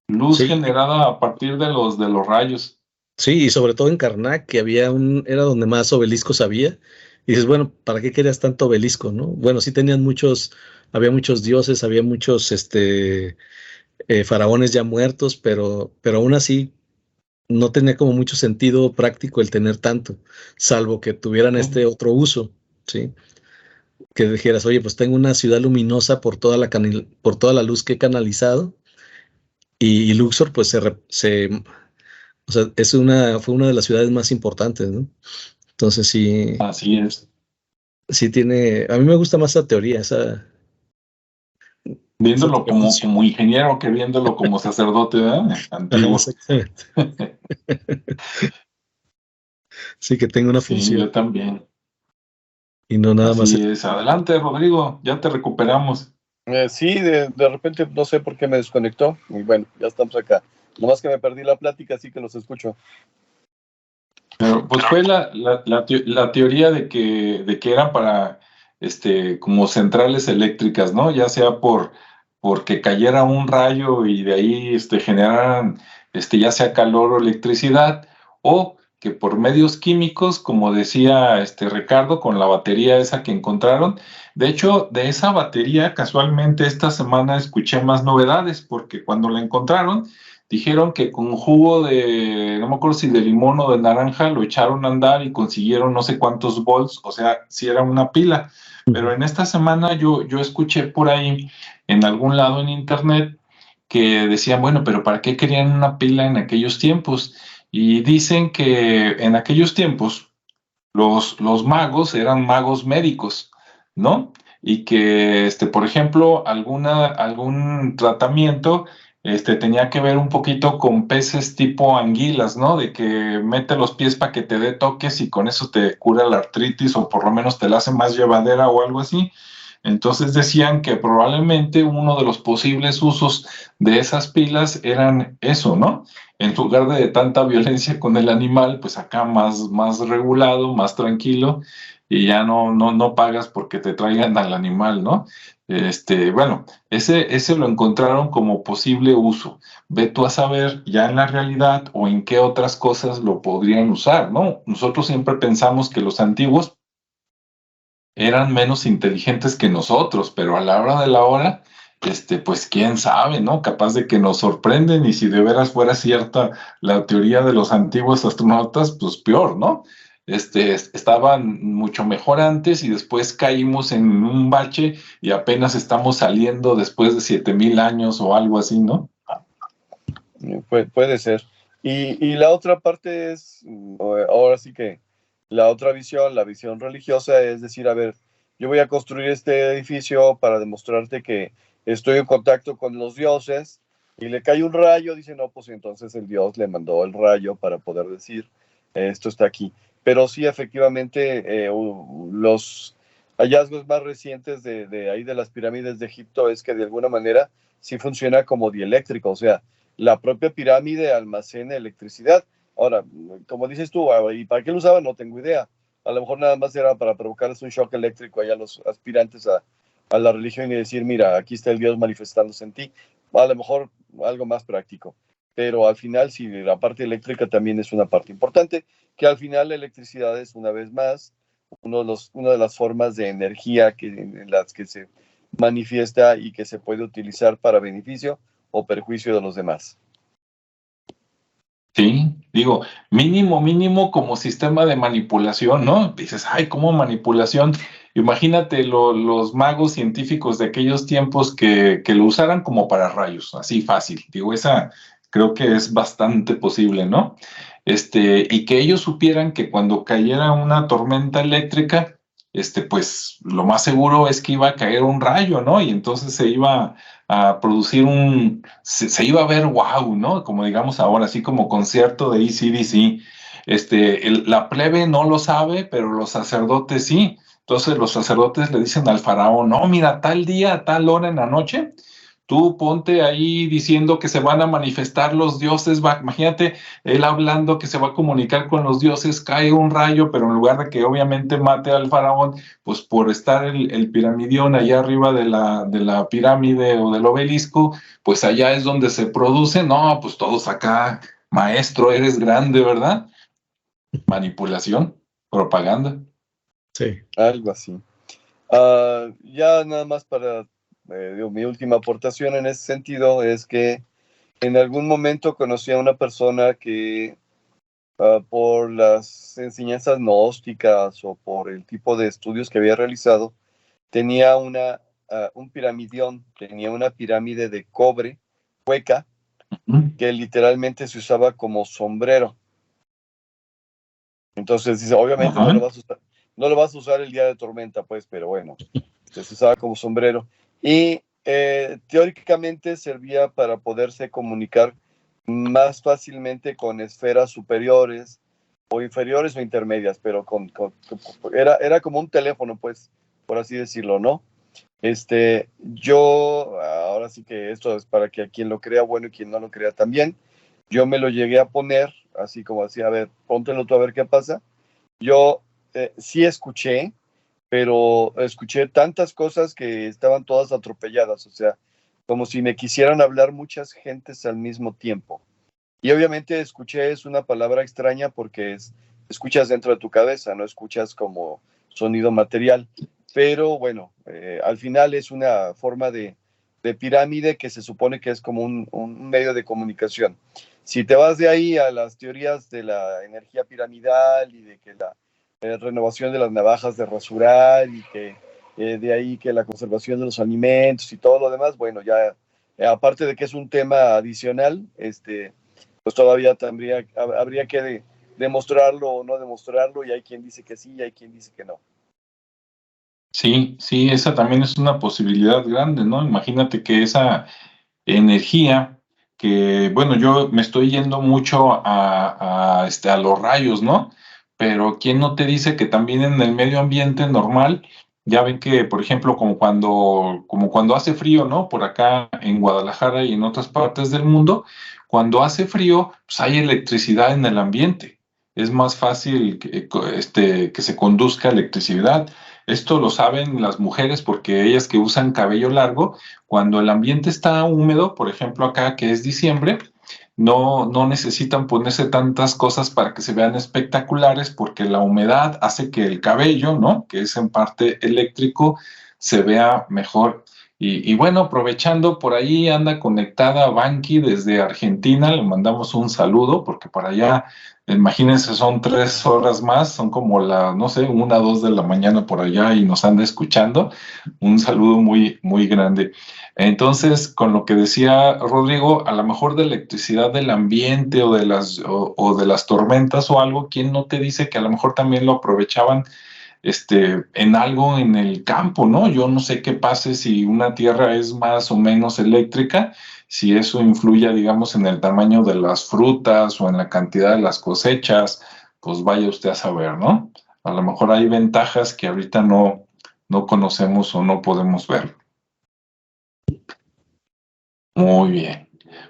luz sí, generada a partir de los rayos. sí, y sobre todo en Karnak, que era donde más obeliscos había. Y dices, bueno, ¿para qué querías tanto obelisco, no? Bueno, sí había muchos dioses, había muchos, faraones ya muertos, pero aún así no tenía como mucho sentido práctico el tener tanto, salvo que tuvieran este otro uso, ¿sí? Que dijeras, oye, pues tengo una ciudad luminosa por toda la luz que he canalizado, y Luxor, pues o sea, fue una de las ciudades más importantes, ¿no? Entonces sí, Así es. sí a mí me gusta más esa teoría, esa Viéndolo teoría como funcional. ingeniero que viéndolo como sacerdote, ¿verdad? Ajá, Antiguo. exactamente. Sí, que tenga una Sí, función. yo también. y no nada más. Así es. Adelante, Rodrigo, ya te recuperamos. Sí, de repente no sé por qué me desconectó. Y bueno, ya estamos acá. Nomás que me perdí la plática, así que los escucho. Pero pues fue la teoría de que eran para como centrales eléctricas, ¿no? Ya sea porque cayera un rayo y de ahí generaran ya sea calor o electricidad, o que por medios químicos, como decía Ricardo, con la batería esa que encontraron. De hecho, de esa batería, casualmente esta semana escuché más novedades, porque cuando la encontraron, dijeron que con jugo de, no me acuerdo si de limón o de naranja, lo echaron a andar y consiguieron no sé cuántos volts, o sea, si era una pila. Pero en esta semana yo escuché por ahí, en algún lado en internet, que decían, bueno, pero ¿para qué querían una pila en aquellos tiempos? Y dicen que en aquellos tiempos los magos eran magos médicos, ¿no? Y que, por ejemplo, algún tratamiento tenía que ver un poquito con peces tipo anguilas, ¿no? De que mete los pies para que te dé toques y con eso te cura la artritis o por lo menos te la hace más llevadera o algo así. Entonces decían que probablemente uno de los posibles usos de esas pilas eran eso, ¿no? En lugar de tanta violencia con el animal, pues acá más regulado, más tranquilo, y ya no pagas porque te traigan al animal, ¿no? Bueno, ese lo encontraron como posible uso. Ve tú a saber ya en la realidad o en qué otras cosas lo podrían usar, ¿no? Nosotros siempre pensamos que los antiguos eran menos inteligentes que nosotros, pero a la hora de la hora, pues quién sabe, ¿no? Capaz de que nos sorprenden y si de veras fuera cierta la teoría de los antiguos astronautas, pues peor, ¿no? Estaban mucho mejor antes y después caímos en un bache y apenas estamos saliendo después de 7,000 años o algo así, ¿no? Puede ser. Y la otra parte es, ahora sí que la otra visión, la visión religiosa, es decir, a ver, yo voy a construir este edificio para demostrarte que estoy en contacto con los dioses y le cae un rayo, dice, no, pues entonces el dios le mandó el rayo para poder decir, esto está aquí. Pero sí, efectivamente, los hallazgos más recientes de ahí de las pirámides de Egipto es que de alguna manera sí funciona como dieléctrico, o sea, la propia pirámide almacena electricidad. Ahora, como dices tú, ¿y para qué lo usaban? No tengo idea. A lo mejor nada más era para provocarles un shock eléctrico allá a los aspirantes a la religión y decir, mira, aquí está el Dios manifestándose en ti. A lo mejor algo más práctico. Pero al final, sí, la parte eléctrica también es una parte importante, que al final la electricidad es, una vez más, una de las formas de energía en las que se manifiesta y que se puede utilizar para beneficio o perjuicio de los demás. Sí, digo, mínimo como sistema de manipulación, ¿no? Dices, ay, ¿cómo manipulación? Imagínate los magos científicos de aquellos tiempos que lo usaran como para rayos, así fácil. Digo, esa creo que es bastante posible, ¿no? Y que ellos supieran que cuando cayera una tormenta eléctrica, pues lo más seguro es que iba a caer un rayo, ¿no? Y entonces se iba a producir se iba a ver wow, ¿no? Como digamos ahora, así como concierto de AC/DC. La plebe no lo sabe, pero los sacerdotes sí. Entonces los sacerdotes le dicen al faraón, no, mira, tal día, tal hora en la noche, tú ponte ahí diciendo que se van a manifestar los dioses, imagínate él hablando que se va a comunicar con los dioses, cae un rayo, pero en lugar de que obviamente mate al faraón, pues por estar el piramidión allá arriba de la pirámide o del obelisco, pues allá es donde se produce, no, pues todos acá, maestro, eres grande, ¿verdad? Manipulación, propaganda. Sí. Algo así. Ya nada más para mi última aportación en ese sentido es que en algún momento conocí a una persona que por las enseñanzas gnósticas o por el tipo de estudios que había realizado, tenía un piramidión, tenía una pirámide de cobre hueca que literalmente se usaba como sombrero. Entonces dice, obviamente no lo vas a usar, no lo vas a usar el día de tormenta, pues, pero bueno, se usaba como sombrero. Y teóricamente servía para poderse comunicar más fácilmente con esferas superiores o inferiores o intermedias, pero era como un teléfono, pues, por así decirlo, ¿no? Yo, ahora sí que esto es para que a quien lo crea bueno y quien no lo crea también, yo me lo llegué a poner, así como así, a ver, póntelo tú a ver qué pasa. Yo sí escuché, pero escuché tantas cosas que estaban todas atropelladas, o sea, como si me quisieran hablar muchas gentes al mismo tiempo. Y obviamente escuché es una palabra extraña porque escuchas dentro de tu cabeza, no escuchas como sonido material. Pero bueno, al final es una forma de pirámide que se supone que es como un medio de comunicación. Si te vas de ahí a las teorías de la energía piramidal y de que la renovación de las navajas de rasurar y que de ahí que la conservación de los alimentos y todo lo demás, bueno, ya aparte de que es un tema adicional, pues todavía habría que demostrarlo o no demostrarlo, y hay quien dice que sí y hay quien dice que no. Sí, sí, esa también es una posibilidad grande, ¿no? Imagínate que esa energía que, bueno, yo me estoy yendo mucho a los rayos, ¿no? Pero ¿quién no te dice que también en el medio ambiente normal, ya ven que, por ejemplo, como cuando hace frío, ¿no? Por acá en Guadalajara y en otras partes del mundo, cuando hace frío, pues hay electricidad en el ambiente. Es más fácil que se conduzca electricidad. Esto lo saben las mujeres porque ellas que usan cabello largo, cuando el ambiente está húmedo, por ejemplo acá que es diciembre, no necesitan ponerse tantas cosas para que se vean espectaculares porque la humedad hace que el cabello, ¿no? Que es en parte eléctrico, se vea mejor. Y bueno, aprovechando, por ahí anda conectada Banqui desde Argentina, le mandamos un saludo porque para allá, imagínense, son 3 horas más, son como no sé, 1, 2 de la mañana por allá y nos anda escuchando. Un saludo muy, muy grande. Entonces, con lo que decía Rodrigo, a lo mejor de electricidad del ambiente o de las tormentas o algo, ¿quién no te dice que a lo mejor también lo aprovechaban en algo en el campo, ¿no? Yo no sé qué pase si una tierra es más o menos eléctrica, si eso influye, digamos, en el tamaño de las frutas o en la cantidad de las cosechas, pues vaya usted a saber, ¿no? A lo mejor hay ventajas que ahorita no conocemos o no podemos ver. Muy bien.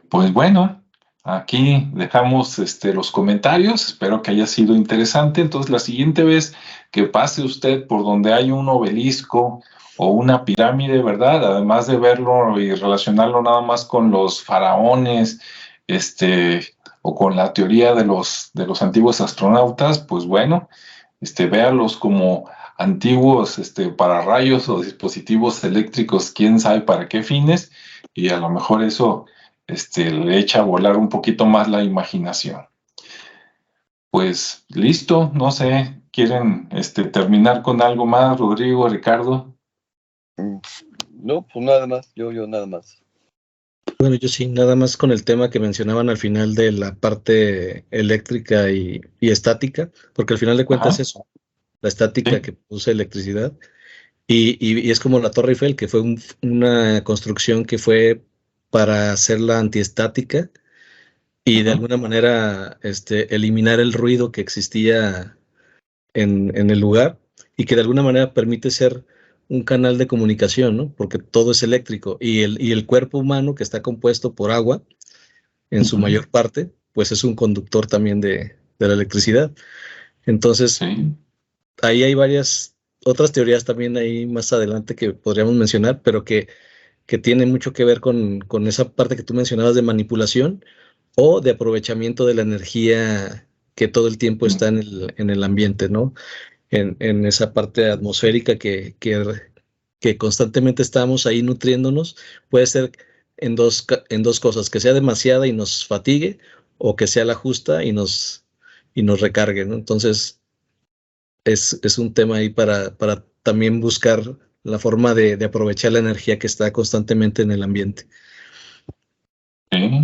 Pues bueno, aquí dejamos los comentarios. Espero que haya sido interesante. Entonces, la siguiente vez que pase usted por donde hay un obelisco o una pirámide, ¿verdad? Además de verlo y relacionarlo nada más con los faraones, o con la teoría de los antiguos astronautas, pues bueno, véalos como antiguos, pararrayos o dispositivos eléctricos, quién sabe para qué fines, y a lo mejor eso, le echa a volar un poquito más la imaginación. Pues listo, no sé, ¿quieren, terminar con algo más, Rodrigo, Ricardo? No, pues nada más, yo nada más. Bueno, yo sí, nada más con el tema que mencionaban al final de la parte eléctrica y estática, porque al final de cuentas es eso, la estática Sí. que produce electricidad, y es como la Torre Eiffel, que fue una construcción que fue para hacerla antiestática y de alguna manera eliminar el ruido que existía en el lugar, y que de alguna manera permite ser un canal de comunicación, ¿no? Porque todo es eléctrico y el cuerpo humano, que está compuesto por agua en su mayor parte, pues es un conductor también de la electricidad. Entonces, Sí. ahí hay varias otras teorías también ahí más adelante que podríamos mencionar, pero que tiene mucho que ver con esa parte que tú mencionabas de manipulación o de aprovechamiento de la energía que todo el tiempo está en el ambiente, ¿no? En esa parte atmosférica que constantemente estamos ahí nutriéndonos. Puede ser en dos cosas: que sea demasiada y nos fatigue, o que sea la justa y nos recargue, ¿no? Entonces, es un tema ahí para también buscar la forma de aprovechar la energía que está constantemente en el ambiente. Sí.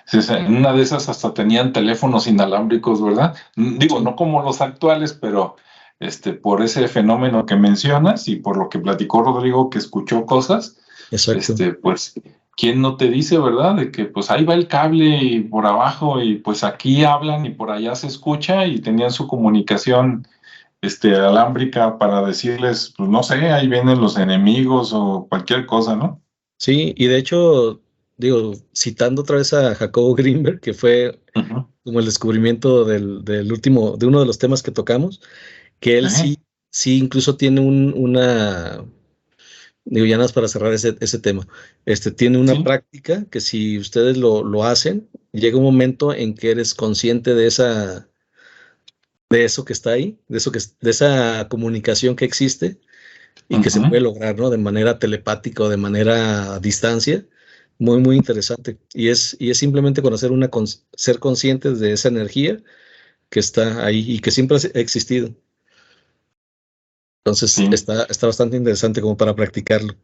Sí, en una de esas hasta tenían teléfonos inalámbricos, ¿verdad? Digo, no como los actuales, pero por ese fenómeno que mencionas y por lo que platicó Rodrigo, que escuchó cosas, Exacto. pues ¿quién no te dice, verdad? De que pues ahí va el cable y por abajo y pues aquí hablan y por allá se escucha y tenían su comunicación alámbrica para decirles, pues no sé, ahí vienen los enemigos o cualquier cosa, ¿no? Sí, y de hecho, digo, citando otra vez a Jacobo Greenberg, que fue Ujú. como el descubrimiento del último, de uno de los temas que tocamos, que él ¿Eh? sí incluso tiene una, digo, ya nada más para cerrar ese tema, tiene una Sí. práctica que si ustedes lo hacen, llega un momento en que eres consciente de eso que está ahí, de esa comunicación que existe y que se Ujú. puede lograr, ¿no? De manera telepática o de manera a distancia. Muy, muy interesante. Y es simplemente conocer ser conscientes de esa energía que está ahí y que siempre ha existido. Entonces, Sí. está bastante interesante como para practicarlo.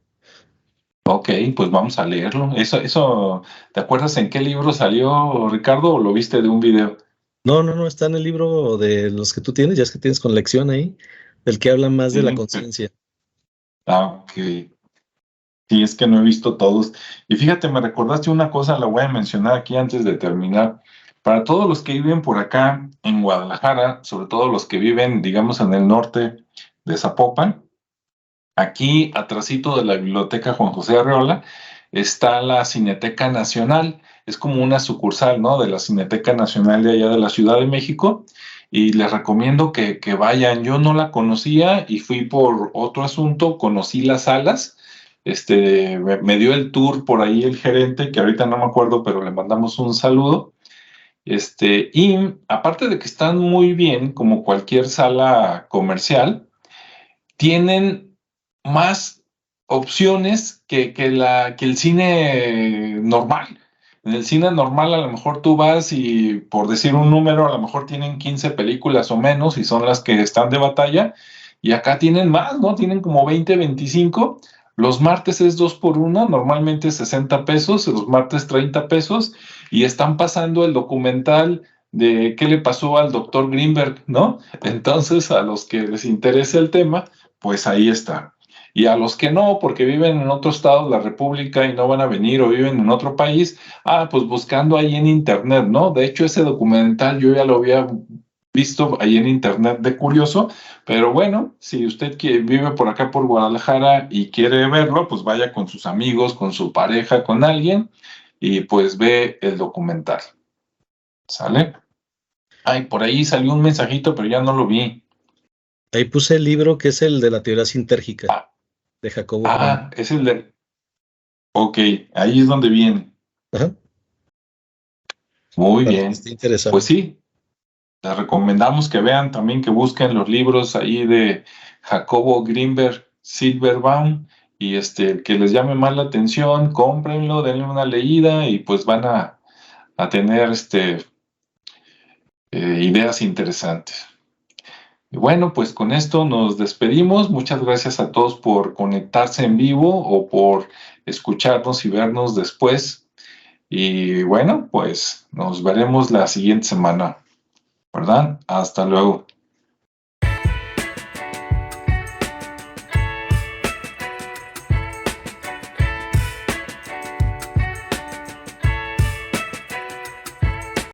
Ok, pues vamos a leerlo. Eso, ¿te acuerdas en qué libro salió, Ricardo, o lo viste de un video? No, no, no, está en el libro de los que tú tienes, ya es que tienes con lección ahí, del que habla más de la Sí. conciencia. Ok. Sí, es que no he visto todos. Y fíjate, me recordaste una cosa, la voy a mencionar aquí antes de terminar. Para todos los que viven por acá en Guadalajara, sobre todo los que viven, digamos, en el norte de Zapopan, aquí atrasito de la Biblioteca Juan José Arreola está la Cineteca Nacional. Es como una sucursal, ¿no? De la Cineteca Nacional de allá de la Ciudad de México. Y les recomiendo que vayan. Yo no la conocía y fui por otro asunto, conocí las salas. Me dio el tour por ahí el gerente, que ahorita no me acuerdo, pero le mandamos un saludo. Y aparte de que están muy bien, como cualquier sala comercial, tienen más opciones que el cine normal. En el cine normal a lo mejor tú vas y por decir un número, a lo mejor tienen 15 películas o menos y son las que están de batalla. Y acá tienen más, ¿no? Tienen como 20, 25. Los martes es 2 por 1, normalmente 60 pesos, los martes 30 pesos, y están pasando el documental de qué le pasó al doctor Greenberg, ¿no? Entonces, a los que les interese el tema, pues ahí está. Y a los que no, porque viven en otro estado de la República y no van a venir o viven en otro país, pues buscando ahí en internet, ¿no? De hecho, ese documental yo ya lo había visto ahí en internet de curioso, pero bueno, si usted vive por acá por Guadalajara y quiere verlo, pues vaya con sus amigos, con su pareja, con alguien y pues ve el documental. ¿Sale? Ay, por ahí salió un mensajito, pero ya no lo vi. Ahí puse el libro que es el de la teoría sintérgica Ah, de Jacobo Green. es el de... Ok, ahí es donde viene. Ajá, Muy para el que esté bien. Pues interesado. sí, les recomendamos que vean también, que busquen los libros ahí de Jacobo Greenberg, Silverbaum, y el que les llame más la atención, cómprenlo, denle una leída y pues van a tener ideas interesantes. Y bueno, pues con esto nos despedimos. Muchas gracias a todos por conectarse en vivo o por escucharnos y vernos después. Y bueno, pues nos veremos la siguiente semana, ¿verdad? Hasta luego.